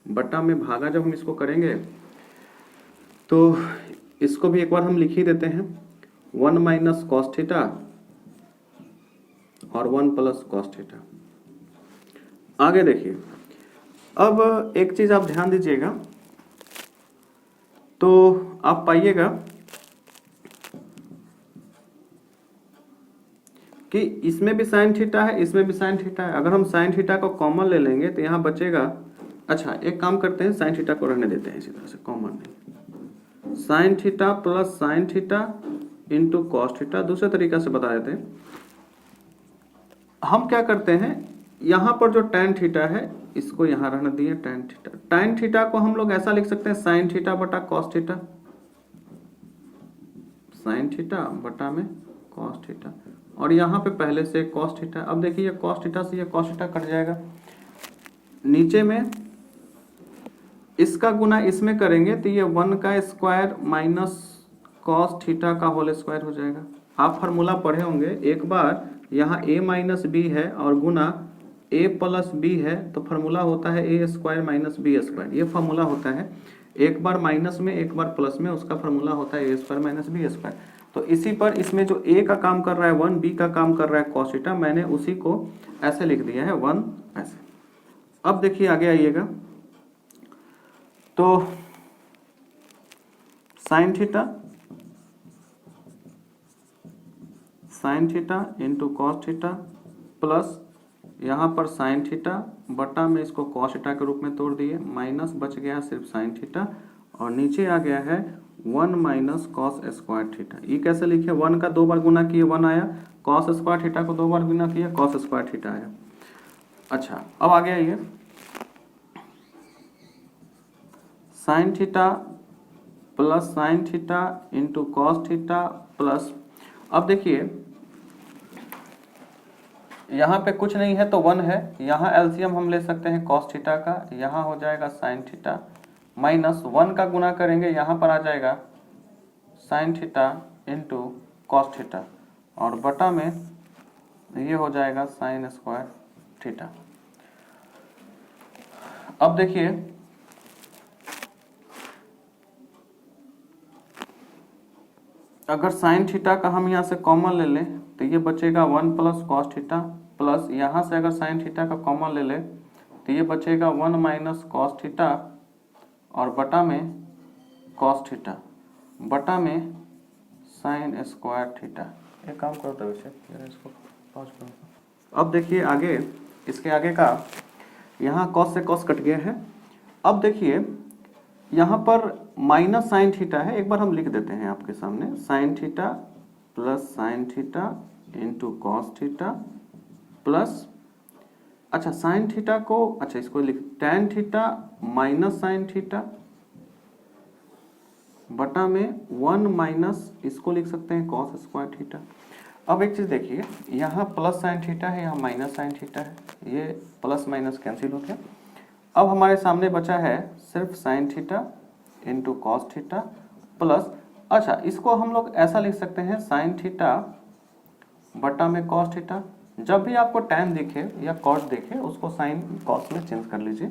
बटा में भागा जब हम इसको करेंगे तो इसको भी एक बार हम लिख ही देते हैं, 1 माइनस कॉस थीटा और 1 प्लस कॉस थीटा। आगे देखिए, अब एक चीज आप ध्यान दीजिएगा, तो आप पाइएगा कि इसमें भी साइन थीटा है, इसमें भी साइन थीटा है। अगर हम साइन थीटा को कॉमन ले लेंगे तो यहाँ बचेगा, अच्छा एक काम करते हैं, साइन थीटा को रहने देते हैं इसी तरह से, कॉमन नहीं, sine theta plus sine theta into cos theta. दूसरे तरीका से बता देते हैं, हम क्या करते हैं, यहाँ पर जो tan थीटा है इसको यहाँ रहने दिए tan थीटा, tan थीटा को हम लोग ऐसा लिख सकते हैं साइन थीटा बटा कॉस थीटा, साइन थीटा बटा में कॉस थीटा, और यहाँ पे पहले से कॉस थीटा। अब देखिए कॉस थीटा से ये कॉस थीटा कट जाएगा, नीचे में इसका गुना इसमें करेंगे तो ये 1 का स्क्वायर माइनस कॉस थीटा का होल स्क्वायर हो जाएगा। आप फार्मूला पढ़े होंगे एक बार, यहाँ a माइनस बी है और गुना a प्लस बी है, तो फार्मूला होता है a square minus b square, ये फार्मूला होता है, एक बार माइनस में एक बार प्लस में, उसका फार्मूला होता है a square minus b square. तो इसी पर इसमें जो a का काम कर रहा है 1, b का काम कर रहा है cos थीटा, मैंने उसी को ऐसे लिख दिया है 1 ऐसे। अब देखिए आगे आइएगा, तो sine theta into cos theta plus यहाँ पर साइन थीटा बटा में इसको कॉस थीटा के रूप में तोड़ दिए, माइनस बच गया सिर्फ साइन थीटा, और नीचे आ गया है 1 माइनस कॉस स्क्वायर थीटा। ये कैसे लिखे, 1 का 2 बार गुना किए 1 आया, कॉस स्क्वायर थीटा को 2 बार गुना किया कॉस स्क्वायर थीटा आया। अच्छा अब आ गया ये sine theta plus sine theta into cos theta plus, अब देखिए यहाँ पे कुछ नहीं है तो 1 है, यहाँ एलसीएम हम ले सकते हैं कॉस थीटा का, यहाँ हो जाएगा साइन थीटा माइनस 1 का गुना करेंगे, यहाँ पर आ जाएगा sine theta into cos theta, और बटा में ये हो जाएगा साइन स्क्वायर थीटा। अब देखिए अगर साइन थीटा का हम यहाँ से कॉमन ले लें तो ये बचेगा 1 प्लस कॉस थीटा, प्लस यहाँ से अगर साइन थीटा का कॉमन ले लें तो ये बचेगा 1 माइनस कॉस थीटा और बटा में कॉस थीटा बटा में साइन स्क्वायर थीटा। एक काम करो तो वैसे इसको पॉज करो। अब देखिए आगे, इसके आगे का यहाँ कॉस से कॉस कट गया है। अब देखिए यहाँ पर माइनस साइन थीटा है, एक बार हम लिख देते हैं आपके सामने, sine theta plus sine theta into cos theta plus, अच्छा साइन थीटा को, अच्छा इसको लिख tan theta minus sine theta बटा में 1 माइनस, इसको लिख सकते हैं कॉस स्क्वायर थीटा। अब एक चीज देखिए, यहाँ प्लस साइन थीटा है, यहाँ माइनस साइन थीटा है, ये प्लस माइनस कैंसिल हो गया। अब हमारे सामने बचा है सिर्फ sine theta into cos theta plus, अच्छा इसको हम लोग ऐसा लिख सकते हैं साइन थीटा बटा में कॉस थीटा। जब भी आपको tan दिखे या cos दिखे उसको साइन कॉस में चेंज कर लीजिए।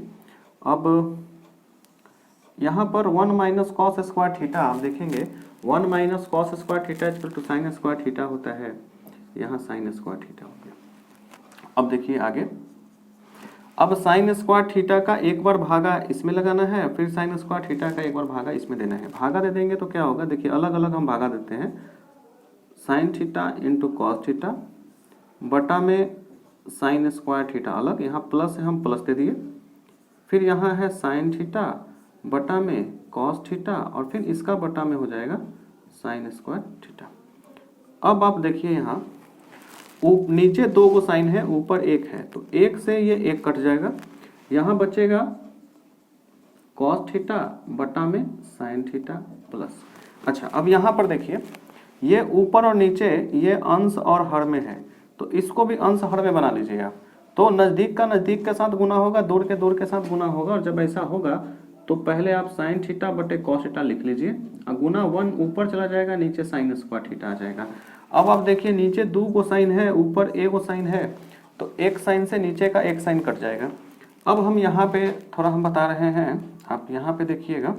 अब यहाँ पर 1 माइनस कॉस स्क्वायर थीटा आप देखेंगे, 1 minus cos square theta equal to sine square theta होता है, यहाँ साइन स्क्वायर थीटा हो गया। अब देखिए आगे, अब साइन स्क्वायर थीटा का एक बार भागा इसमें लगाना है, फिर साइन स्क्वायर थीटा का एक बार भागा इसमें देना है। भागा दे देंगे तो क्या होगा, देखिए अलग अलग हम भागा देते हैं, sine theta into cos theta बटा में साइन स्क्वायर थीटा अलग, यहाँ प्लस है हम प्लस दे दिए, फिर यहाँ है साइन थीटा बटा में कॉस थीटा और फिर इसका बटा में हो जाएगा साइन स्क्वायर थीटा। अब आप देखिए यहाँ नीचे 2 को साइन है, ऊपर 1 है, तो 1 से ये 1 कट जाएगा, यहाँ बचेगा कॉस थीटा बटा में साइन थीटा प्लस। अच्छा, अब यहाँ पर देखिए ये ऊपर और नीचे ये अंश और हर में है, तो इसको भी अंश हर में बना लीजिए आप। तो नज़दीक का नज़दीक के साथ गुना होगा, दूर के साथ गुना होगा, और जब ऐसा होगा तो पहले आप साइन थीटा बटे कॉस थीटा लिख लीजिए, और गुना 1 ऊपर चला जाएगा, नीचे साइन स्क्वायर थीटा आ जाएगा। अब आप देखिए नीचे 2 को साइन है, ऊपर 1 को साइन है, तो 1 साइन से नीचे का 1 साइन कट जाएगा। अब हम यहाँ पे थोड़ा हम बता रहे हैं, आप यहाँ पे देखिएगा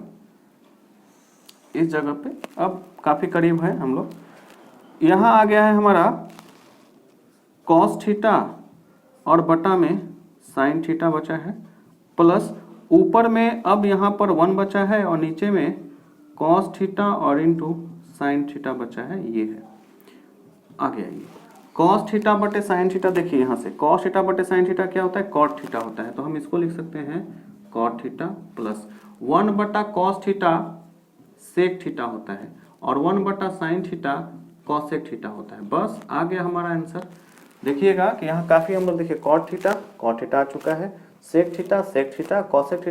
इस जगह पे, अब काफ़ी करीब है हम लोग। यहाँ आ गया है हमारा कॉस थीटा और बटा में साइन थीटा बचा है, प्लस ऊपर में अब यहाँ पर 1 बचा है और नीचे में कॉस थीटा और इंटू साइन थीटा बचा है, ये है। आ गया ये कॉस थीटा बटे साइन थीटा, देखिए यहाँ से कॉस थीटा बटे साइन थीटा क्या होता है, कॉट थीटा होता है, तो हम इसको लिख सकते हैं कॉट थीटा प्लस 1 बटा कॉस थीटा सेक थीटा होता है और 1 बटा साइन थीटा कॉसेक थीटा होता है। बस आ गया हमारा आंसर। देखिएगा कि यहाँ काफ़ी हम लोग देखिए कॉट थीटा आ चुका है, सेक थीटा, कॉसेक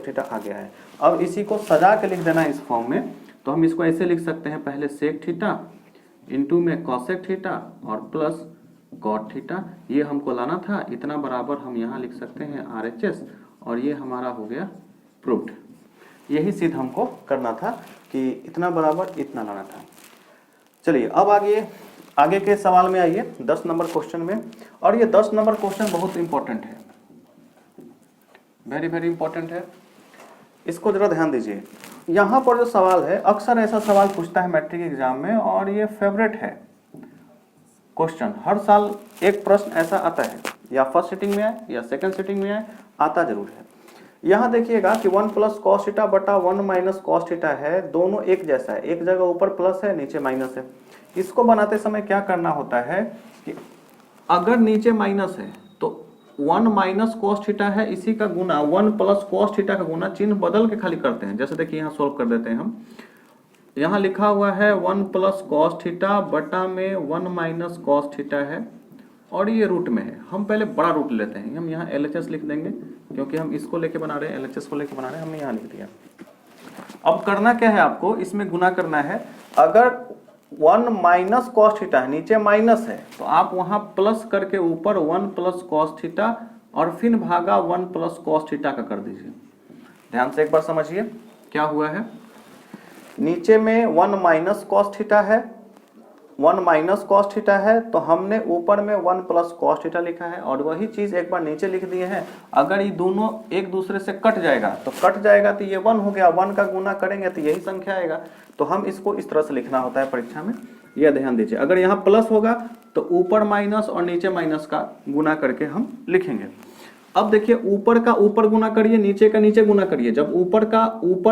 थीटा आ गया है। अब इसी को सजा के लिख देना है इस फॉर्म में, तो हम इसको ऐसे लिख सकते हैं, पहले सेक थीटा इंटू में कॉसेक थीटा और प्लस कॉट थीटा, ये हमको लाना था, इतना बराबर हम यहाँ लिख सकते हैं RHS, और ये हमारा हो गया प्रूव्ड। यही सिद्ध हमको करना था कि इतना बराबर इतना लाना था। चलिए अब आगे के सवाल में आइए, 10 नंबर क्वेश्चन में, और ये 10 नंबर क्वेश्चन बहुत इंपॉर्टेंट है, वेरी वेरी इंपॉर्टेंट है, इसको जरा ध्यान दीजिए। यहाँ पर जो सवाल है, अक्सर ऐसा सवाल पूछता है मैट्रिक एग्जाम में, और ये फेवरेट है क्वेश्चन, हर साल एक प्रश्न ऐसा आता है, या फर्स्ट सिटिंग में आए या सेकंड सिटिंग में आए, आता जरूर है। यहाँ देखिएगा कि 1 प्लस कॉस थीटा बटा 1 माइनस कॉस थीटा है, दोनों एक जैसा है, एक जगह ऊपर प्लस है नीचे माइनस है। इसको बनाते समय क्या करना होता है कि अगर नीचे माइनस है तो 1 माइनस कॉस थीटा है, इसी का गुना 1 प्लस कॉस थीटा का गुना, चिन्ह बदल के खाली करते हैं। जैसे देखिए यहाँ सोल्व कर देते हैं हम, यहाँ लिखा हुआ है 1 प्लस कॉस थीटा बटा में 1 माइनस कॉस थीटा है, और ये रूट में है। हम पहले बड़ा रूट लेते हैं, हम यहाँ LHS लिख देंगे, क्योंकि हम इसको लेके बना रहे हैं, LHS को लेके बना रहे हैं, हमने यहाँ लिख दिया। अब करना क्या है आपको, इसमें गुना करना है। अगर 1 माइनस कॉस थीटा है, नीचे माइनस है, तो आप वहां प्लस करके ऊपर 1 प्लस कॉस थीटा और फिर भागा 1 प्लस कॉस थीटा का कर दीजिए। ध्यान से एक बार समझिए क्या हुआ है। नीचे में 1 माइनस कॉस थीटा है, 1 माइनस कॉस थीटा है, तो हमने ऊपर में 1 प्लस कॉस थीटा लिखा है, और वही चीज एक बार नीचे लिख दिए हैं। अगर ये दोनों एक दूसरे से कट जाएगा तो ये 1 हो गया, 1 का गुना करेंगे तो यही संख्या आएगा। तो हम इसको इस तरह से लिखना होता है परीक्षा में, यह ध्यान दीजिए। अगर यहाँ प्लस होगा तो ऊपर माइनस और नीचे माइनस का गुना करके हम लिखेंगे। अब देखिए ऊपर का ऊपर गुना करिए, नीचे का नीचे गुना करिए। जब ऊपर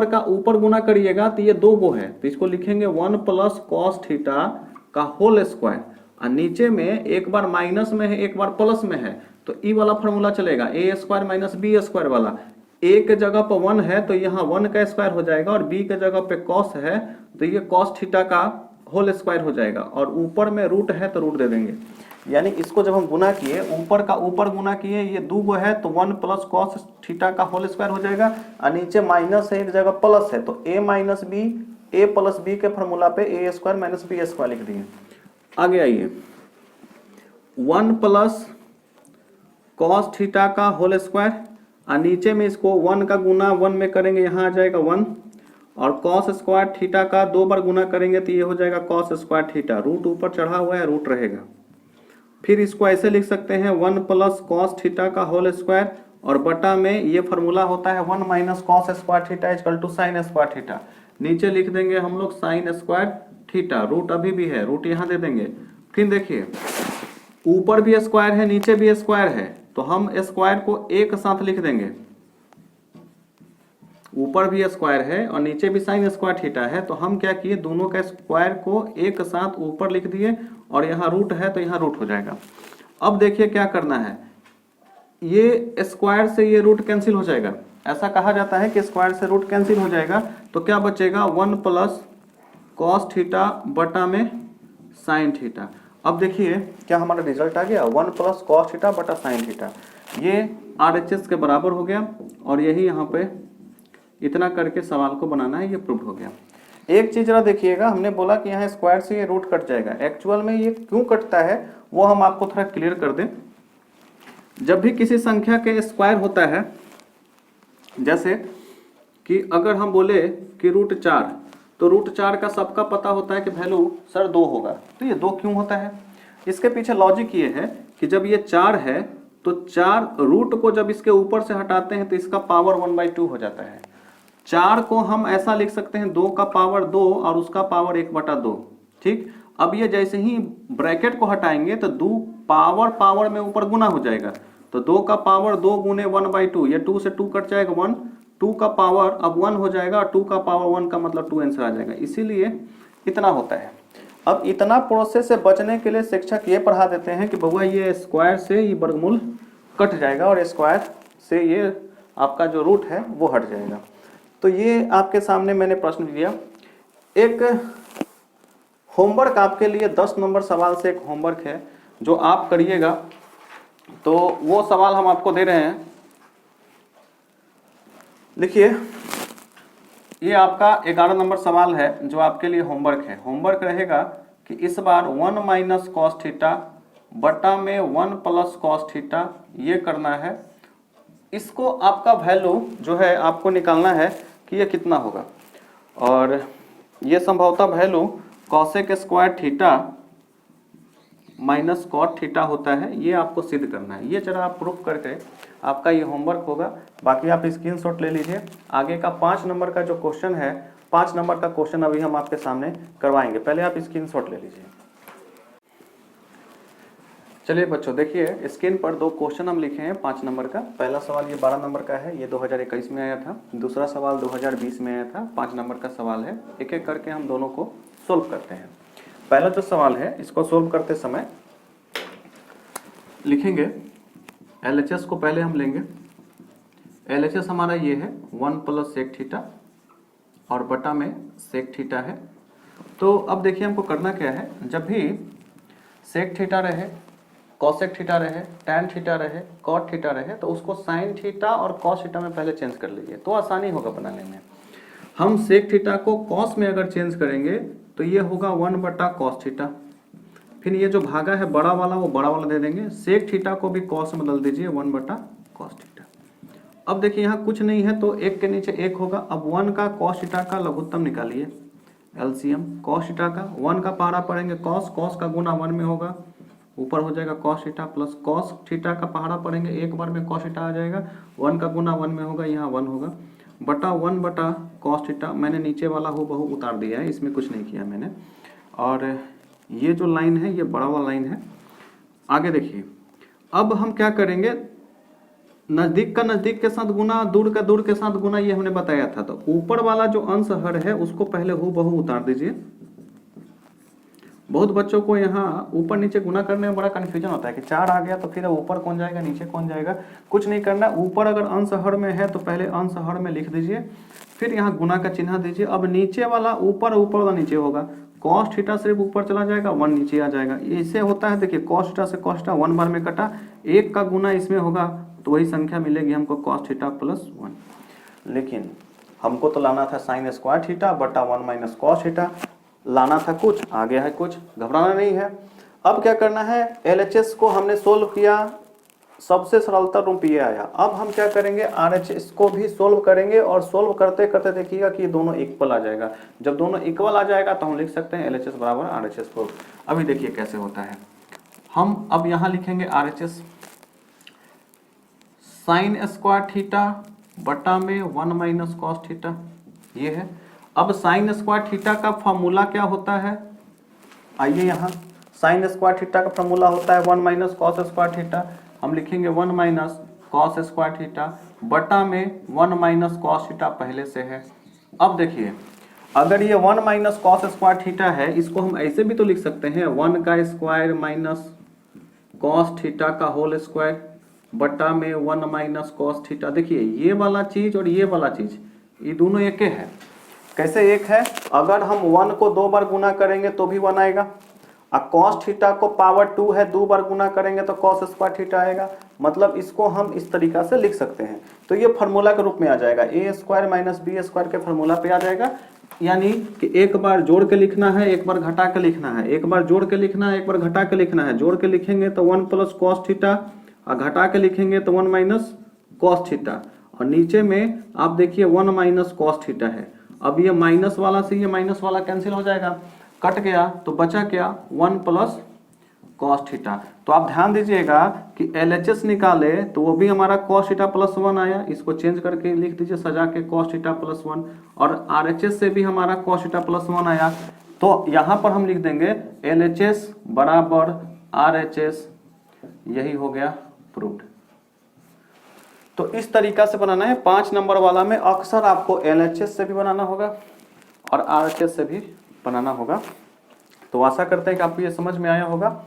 का ऊपर गुना करिएगा तो ये 2 गो है, तो इसको लिखेंगे 1 प्लस कॉस थीटा का होल स्क्वायर, और नीचे में एक बार माइनस में है एक बार प्लस में है, तो ई वाला फॉर्मूला चलेगा, ए स्क्वायर माइनस बी स्क्वायर वाला। ए के जगह पर 1 है तो यहाँ 1 का स्क्वायर हो जाएगा, और बी के जगह पे कॉस है तो ये कॉस थीटा का होल स्क्वायर हो जाएगा, और ऊपर में रूट है तो रूट दे देंगे। यानी इसको जब हम गुना किए, ऊपर का ऊपर गुना किए, ये 2 गो है तो 1 प्लस कॉस थीटा का होल स्क्वायर हो जाएगा, और नीचे माइनस है एक जगह प्लस है, तो ए माइनस बी, ए प्लस बी के फॉर्मूला पे ए स्क्वायर माइनस बी स्क्वायर लिख दिए। आगे आइए, 1 प्लस कॉस थीटा का होल स्क्वायर, और नीचे में इसको 1 का गुना 1 में करेंगे, यहाँ आ जाएगा 1, और कॉस स्क्वायर थीटा का 2 बार गुना करेंगे तो ये हो जाएगा कॉस स्क्वायर थीटा, रूट ऊपर चढ़ा हुआ है रूट रहेगा। फिर इसको ऐसे लिख सकते हैं 1 प्लस कॉस थीटा का होल स्क्वायर, और बटा में ये फॉर्मूला होता है 1 minus cos square theta equal to sine square theta. नीचे लिख देंगे हम लोग साइन स्क्वायर थीटा, रूट अभी भी है, रूट यहाँ दे देंगे। फिर देखिए ऊपर भी स्क्वायर है नीचे भी स्क्वायर है, तो हम स्क्वायर को एक साथ लिख देंगे, ऊपर भी स्क्वायर है और नीचे भी साइन स्क्वायर थीटा है, तो हम क्या किए, दोनों का स्क्वायर को एक साथ ऊपर लिख दिए और यहाँ रूट है तो यहाँ रूट हो जाएगा। अब देखिए क्या करना है, ये स्क्वायर से ये रूट कैंसिल हो जाएगा। ऐसा कहा जाता है कि स्क्वायर से रूट कैंसिल हो जाएगा, तो क्या बचेगा 1 प्लस कॉस थीटा बटा में साइन थीटा। अब देखिए क्या हमारा रिजल्ट आ गया, 1 प्लस कॉस थीटा बटा साइन थीटा। ये RHS के बराबर हो गया और यही यहाँ पे इतना करके सवाल को बनाना है, ये प्रूव हो गया। एक चीज जरा देखिएगा, हमने बोला कि यहाँ स्क्वायर से ये रूट कट जाएगा, एक्चुअल में ये क्यों कटता है वो हम आपको थोड़ा क्लियर कर दें। जब भी किसी संख्या के स्क्वायर होता है, जैसे कि अगर हम बोले कि √4, तो √4 का सबका पता होता है कि वैल्यू सर 2 होगा, तो ये 2 क्यों होता है? इसके पीछे लॉजिक ये है कि जब ये 4 है तो 4 रूट को जब इसके ऊपर से हटाते हैं तो इसका पावर 1/2 हो जाता है। 4 को हम ऐसा लिख सकते हैं 2 का पावर 2 और उसका पावर 1/2, ठीक। अब ये जैसे ही ब्रैकेट को हटाएंगे तो 2 पावर में ऊपर गुना हो जाएगा, तो 2 का पावर 2 गुने 1/2, ये 2 से 2 कट जाएगा 1, 2 का पावर अब 1 हो जाएगा और 2 का पावर 1 का मतलब 2 आंसर आ जाएगा, इसीलिए इतना होता है। अब इतना प्रोसेस से बचने के लिए शिक्षक ये पढ़ा देते हैं कि बउआ ये स्क्वायर से ये वर्गमूल कट जाएगा और स्क्वायर से ये आपका जो रूट है वो हट जाएगा। तो ये आपके सामने मैंने प्रश्न दिया। एक होमवर्क आपके लिए 10 नंबर सवाल से एक होमवर्क है जो आप करिएगा, तो वो सवाल हम आपको दे रहे हैं। लिखिए, ये आपका 11 नंबर सवाल है जो आपके लिए होमवर्क है। होमवर्क रहेगा कि इस बार 1 माइनस कॉस थीटा बटा में 1 प्लस कॉस थीटा ये करना है। इसको आपका वैल्यू जो है आपको निकालना है कि ये कितना होगा, और ये संभवतः value cosec square theta minus cot theta होता है, ये आपको सिद्ध करना है। ये जरा आप प्रूफ करके आपका ये होमवर्क होगा। बाकी आप स्क्रीनशॉट ले लीजिए। आगे का 5 नंबर का जो क्वेश्चन है, 5 नंबर का क्वेश्चन अभी हम आपके सामने करवाएंगे, पहले आप स्क्रीनशॉट ले लीजिए। चलिए बच्चों देखिए, स्क्रीन पर 2 क्वेश्चन हम लिखे हैं 5 नंबर का। पहला सवाल ये 12 नंबर का है, ये 2021 में आया था। दूसरा सवाल 2020 में आया था। 5 नंबर का सवाल है, एक एक करके हम दोनों को सोल्व करते हैं। पहला जो सवाल है इसको सोल्व करते समय लिखेंगे LHS को पहले हम लेंगे। LHS हमारा ये है 1 प्लस सेक थीटा और बटा में सेक थीटा है। तो अब देखिए हमको करना क्या है, जब भी सेक थीटा रहे, कॉसेक थीटा रहे, टैन थीटा रहे, कॉट थीटा रहे, तो उसको साइन थीटा और कॉस थीटा में पहले चेंज कर लीजिए, तो आसानी होगा बनाने में। हम सेक थीटा को कॉस में अगर चेंज करेंगे तो ये होगा 1 बटा कॉस थीटा, फिर ये जो भागा है बड़ा वाला वो बड़ा वाला दे देंगे। सेक थीटा को भी कॉस में बदल दीजिए 1 बटा कॉस थीटा। अब देखिए यहाँ कुछ नहीं है तो 1 के नीचे 1 होगा। अब 1 का कॉस थीटा का लघुत्तम निकालिए, एलसीएम। कॉस थीटा का 1 का पहाड़ा पढ़ेंगे कॉस, कॉस का गुना 1 में होगा, ऊपर हो जाएगा cos theta plus cos theta का पहाड़ा पढ़ेंगे, एक बार में कॉस थीटा आ जाएगा, 1 का गुना 1 में होगा, यहाँ 1 होगा, बटा 1 बटा कॉस थीटा। मैंने नीचे वाला हो बहु उतार दिया है, इसमें कुछ नहीं किया मैंने। और ये जो लाइन है ये बड़ा वाला लाइन है। आगे देखिए, अब हम क्या करेंगे, नजदीक का नजदीक के साथ गुना, दूर का दूर के साथ गुना, ये हमने बताया था। तो ऊपर वाला जो अंश हर है उसको पहले हु बहु उतार दीजिए। बहुत बच्चों को यहाँ ऊपर नीचे गुना करने में बड़ा कन्फ्यूजन होता है कि 4 आ गया तो फिर ऊपर कौन जाएगा नीचे कौन जाएगा। कुछ नहीं करना, ऊपर अगर अंश हर में है तो पहले अंश हर में लिख दीजिए, फिर यहाँ गुना का चिन्ह दीजिए। अब नीचे वाला ऊपर, ऊपर वाला नीचे होगा। कॉस थीटा सिर्फ ऊपर चला जाएगा, 1 नीचे आ जाएगा। इससे होता है, देखिए कॉस थीटा से कॉस थीटा 1 बार में कटा, 1 का गुना इसमें होगा तो वही संख्या मिलेगी हमको कॉस थीटा प्लस 1। लेकिन हमको तो लाना था साइन स्क्वायर थीटा बटा 1 माइनस कॉस थीटा, लाना था कुछ, आ गया है कुछ, घबराना नहीं है। अब क्या करना है, LHS को हमने सोल्व किया, सबसे सरलता रूप ये आया। अब हम क्या करेंगे, RHS को भी सोल्व करेंगे, और सोल्व करते करते देखिएगा कि दोनों इक्वल आ जाएगा। जब दोनों इक्वल आ जाएगा तो हम लिख सकते हैं LHS बराबर RHS प्रूफ। अभी देखिए कैसे होता है। हम अब यहाँ लिखेंगे RHS साइन स्क्वायर थीटा बटा में 1 माइनस कॉस थीटा, ये है। अब साइन स्क्वायर थीटा का फॉर्मूला क्या होता है, आइए यहाँ, साइन स्क्वायर थीटा का फॉर्मूला होता है 1 माइनस कॉस स्क्वायर थीटा। हम लिखेंगे 1 माइनस कॉस स्क्वायर थीटा बटा में 1 माइनस कॉस थीटा पहले से है। अब देखिए अगर ये 1 माइनस कॉस स्क्वायर थीटा है, इसको हम ऐसे भी तो लिख सकते हैं 1 का स्क्वायर माइनस कॉस थीटा का होल स्क्वायर बटा में 1 माइनस कॉस थीटा। देखिए ये वाला चीज और ये वाला चीज ये दोनों एक है। कैसे एक है? अगर हम 1 को 2 बार गुना करेंगे तो भी 1 आएगा, और कॉस थीटा को पावर 2 है 2 बार गुना करेंगे तो कॉस स्क्वायर थीटा आएगा। मतलब इसको हम इस तरीका से लिख सकते हैं। तो ये फार्मूला के रूप में आ जाएगा, ए स्क्वायर माइनस बी स्क्वायर के फार्मूला पे आ जाएगा। यानी कि एक बार जोड़ के लिखना है, एक बार घटा के लिखना है, एक बार जोड़ के लिखना है, एक बार घटा के लिखना है। जोड़ के लिखेंगे तो 1 प्लस कॉस थीटा और घटा के लिखेंगे तो 1 माइनस कॉस थीटा, और नीचे में आप देखिए 1 माइनस कॉस थीटा है। अब ये माइनस वाला से ये माइनस वाला कैंसिल हो जाएगा, कट गया तो बचा क्या 1 प्लस कॉस थीटा। तो आप ध्यान दीजिएगा कि LHS निकाले तो वो भी हमारा कॉस थीटा प्लस 1 आया, इसको चेंज करके लिख दीजिए सजा के कॉस थीटा प्लस 1, और RHS से भी हमारा कॉस थीटा प्लस 1 आया। तो यहाँ पर हम लिख देंगे LHS बराबर RHS, यही हो गया प्रूव्ड। तो इस तरीका से बनाना है। 5 नंबर वाला में अक्सर आपको LHS से भी बनाना होगा और RHS से भी बनाना होगा। तो आशा करते हैं कि आपको ये समझ में आया होगा।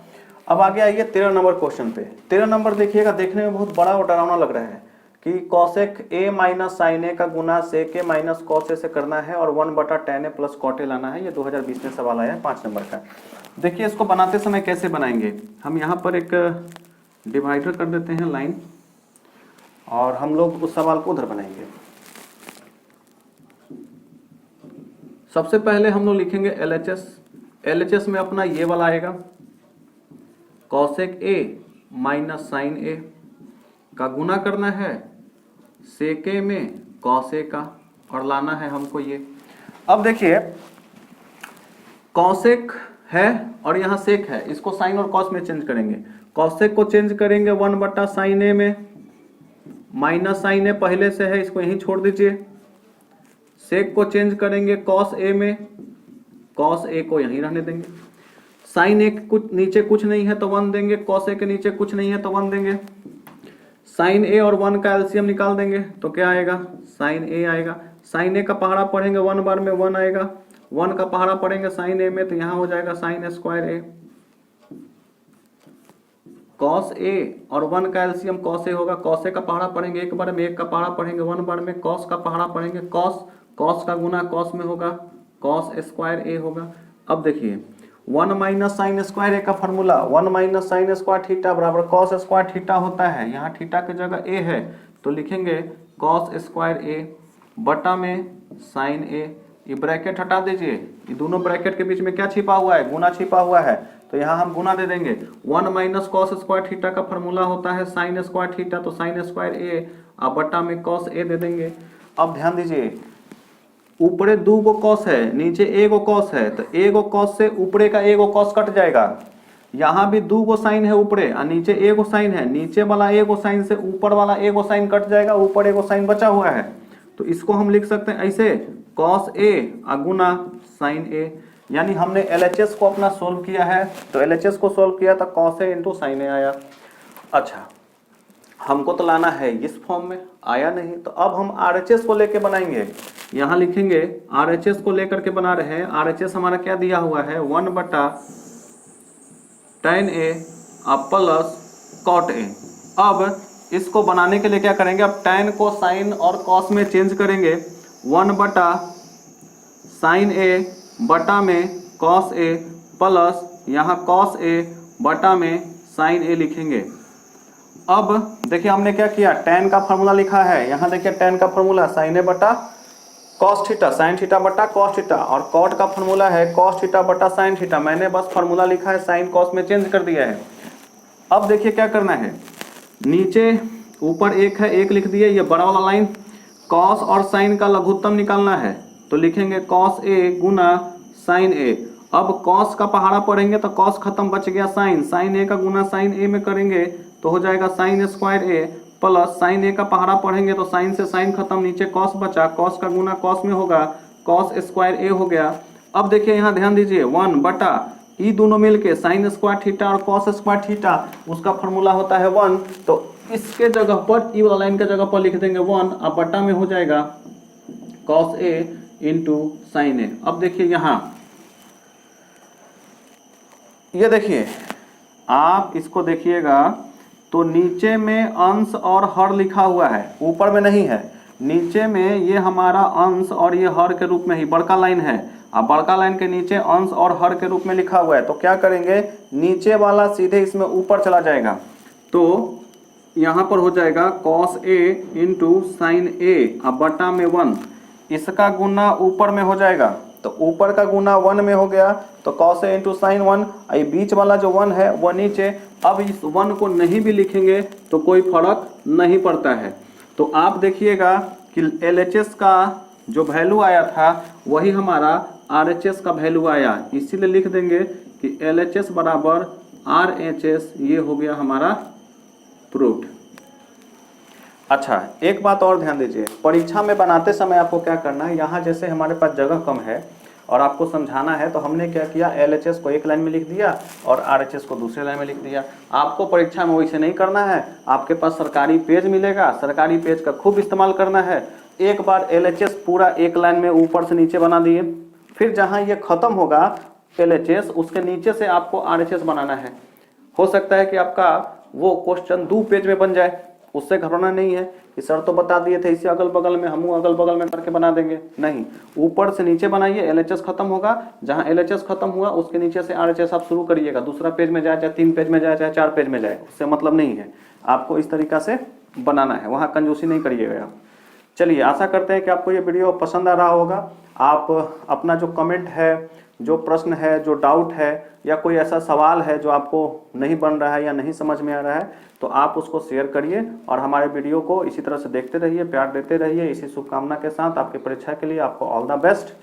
अब आगे आइए 13 नंबर क्वेश्चन पे। 13 नंबर देखिएगा, देखने में बहुत बड़ा और डरावना लग रहा है कि कॉसेक ए माइनस साइन ए का गुना सेक ए माइनस कॉस ए से करना है और 1 बटा tan a plus cot a लाना है। ये 2020 में सवाल आया है 5 नंबर का। देखिए इसको बनाते समय कैसे बनाएंगे, हम यहाँ पर एक डिवाइडर कर देते हैं लाइन, और हम लोग उस सवाल को उधर बनाएंगे। सबसे पहले हम लोग लिखेंगे LHS। LHS में अपना ये वाला आएगा कॉसेक ए माइनस साइन ए का गुना करना है सेक ए में कॉस ए का, और लाना है हमको ये। अब देखिए कॉसेक है और यहाँ सेक है, इसको साइन और कॉस में चेंज करेंगे। कॉसेक को चेंज करेंगे 1 बटा साइन ए में, माइनस साइन ए पहले से है इसको यहीं छोड़ दीजिए। सेक को चेंज करेंगे कॉस ए में, कॉस ए को यहीं रहने देंगे। साइन ए कुछ नीचे कुछ नहीं है तो 1 देंगे, कॉस ए के नीचे कुछ नहीं है तो 1 देंगे। साइन ए और 1 का एलसीएम निकाल देंगे तो क्या आएगा, साइन ए आएगा। साइन ए का पहाड़ा पढ़ेंगे 1 बार में 1 आएगा, 1 का पहाड़ा पढ़ेंगे साइन ए में तो यहाँ हो जाएगा sign square A. Cos A और 1 का एलसीएम कॉस ए होगा, कॉस ए का पहाड़ा पढ़ेंगे 1 बार में, 1 का पहाड़ा पढ़ेंगे 1 बार में, कॉस का पहाड़ा पढ़ेंगे कॉस, कॉस का गुना कॉस में होगा, कॉस स्क्वायर ए होगा। अब देखिए 1 माइनस साइन स्क्वायर ए का formula 1 minus sine square theta बराबर कॉस स्क्वायर थीटा होता है। यहाँ थीटा की जगह ए है तो लिखेंगे कॉस स्क्वायर ए बटा में साइन ए। ये ब्रैकेट हटा दीजिए, ये दोनों ब्रैकेट के बीच में क्या छिपा हुआ है, गुना छिपा हुआ है, तो यहाँ हम गुना दे देंगे। 1 माइनस कॉस स्क्वायर थीटा का फॉर्मूला होता है साइन स्क्वायर थीटा, तो साइन स्क्वायर ए और बटा में कॉस ए दे देंगे। अब ध्यान दीजिए ऊपरे 2 गो कॉस है, नीचे 1 गो कॉस है, तो 1 गो कॉस से ऊपरे का 1 गो कॉस कट जाएगा। यहाँ भी 2 गो साइन है ऊपरे और नीचे 1 गो साइन है, नीचे वाला 1 गो साइन से ऊपर वाला 1 गो साइन कट जाएगा, ऊपर 1 गो साइन बचा हुआ है। तो इसको हम लिख सकते हैं ऐसे कॉस ए गुना साइन ए। यानी हमने LHS को अपना सोल्व किया है, तो LHS को सोल्व किया तो कॉस ए इंटू साइन ए आया। अच्छा हमको तो लाना है इस फॉर्म में, आया नहीं, तो अब हम RHS को लेके बनाएंगे। यहाँ लिखेंगे RHS को लेकर के बना रहे हैं। RHS हमारा क्या दिया हुआ है 1 बटा tan a plus cot a. अब इसको बनाने के लिए क्या करेंगे, अब tan को साइन और कॉस में चेंज करेंगे। 1 बटा साइन ए बटा में कॉस ए प्लस यहाँ कॉस ए बटा में साइन ए लिखेंगे। अब देखिए हमने क्या किया, tan का फॉर्मूला लिखा है, यहाँ देखिए tan का फॉर्मूला साइन ए बटा कॉस थीटा, साइन थीटा बटा कॉस थीटा, और कॉट का फॉर्मूला है कॉस थीटा बटा साइन थीटा। मैंने बस फॉर्मूला लिखा है, साइन कॉस में चेंज कर दिया है। अब देखिए क्या करना है, नीचे ऊपर 1 है 1 लिख दिए, ये बड़ा वाला लाइन कॉस और साइन का लघुत्तम निकालना है, तो लिखेंगे कॉस ए गुना साइन ए। अब कॉस का पहाड़ा पढ़ेंगे तो कॉस खत्म, बच गया साइन, साइन ए का गुना साइन ए में करेंगे तो हो जाएगा sign square a plus sign ए का पहाड़ा पढ़ेंगे तो साइन से साइन खत्म, नीचे कॉस बचा, कॉस का गुना कॉस में होगा, कॉस स्क्वायर ए हो गया। अब देखिए यहाँ ध्यान दीजिए 1 बटा ये दोनों मिलके साइन स्क्वायर थीटा और कॉस स्क्वायर थीटा, उसका फॉर्मूला होता है 1, तो इसके जगह पर ई वाला लाइन के जगह पर लिख देंगे 1, अब बटा में हो जाएगा cos A इंटू साइन ए। अब देखिए यहाँ ये देखिए, आप इसको देखिएगा तो नीचे में अंश और हर लिखा हुआ है, ऊपर में नहीं है। नीचे में ये हमारा अंश और ये हर के रूप में ही बड़का लाइन है। अब बड़का लाइन के नीचे अंश और हर के रूप में लिखा हुआ है, तो क्या करेंगे, नीचे वाला सीधे इसमें ऊपर चला जाएगा, तो यहाँ पर हो जाएगा cos A इंटू साइन ए, अब बटा में 1, इसका गुना ऊपर में हो जाएगा, तो ऊपर का गुना 1 में हो गया, तो cos A इंटू साइन 1, ये बीच वाला जो 1 है वो नीचे। अब इस 1 को नहीं भी लिखेंगे तो कोई फर्क नहीं पड़ता है। तो आप देखिएगा कि LHS का जो वैल्यू आया था वही हमारा RHS का वैल्यू आया, इसीलिए लिख देंगे कि LHS बराबर RHS, ये हो गया हमारा प्रूफ। अच्छा, एक बात और ध्यान दीजिए, परीक्षा में बनाते समय आपको क्या करना है, यहाँ जैसे हमारे पास जगह कम है और आपको समझाना है, तो हमने क्या किया, LHS को एक लाइन में लिख दिया और RHS को दूसरे लाइन में लिख दिया। आपको परीक्षा में वैसे नहीं करना है, आपके पास सरकारी पेज मिलेगा, सरकारी पेज का खूब इस्तेमाल करना है। एक बार LHS पूरा एक लाइन में ऊपर से नीचे बना दिए, फिर जहाँ ये खत्म होगा LHS, उसके नीचे से आपको RHS बनाना है। हो सकता है कि आपका वो क्वेश्चन 2 पेज में बन जाए, उससे घबराना नहीं है कि सर तो बता दिए थे इसी अगल बगल में, हम अगल बगल में करके बना देंगे, नहीं, ऊपर से नीचे बनाइए, LHS खत्म होगा, जहां LHS खत्म हुआ उसके नीचे से RHS आप शुरू करिएगा, दूसरा पेज में जाए, चाहे 3 पेज में जाए, चाहे 4 पेज में जाए, उससे मतलब नहीं है, आपको इस तरीका से बनाना है, वहां कंजूसी नहीं करिएगा आप। चलिए, आशा करते हैं कि आपको ये वीडियो पसंद आ रहा होगा। आप अपना जो कमेंट है, जो प्रश्न है, जो डाउट है, या कोई ऐसा सवाल है जो आपको नहीं बन रहा है या नहीं समझ में आ रहा है, तो आप उसको शेयर करिए और हमारे वीडियो को इसी तरह से देखते रहिए, प्यार देते रहिए। इसी शुभकामना के साथ आपकी परीक्षा के लिए आपको ऑल द बेस्ट।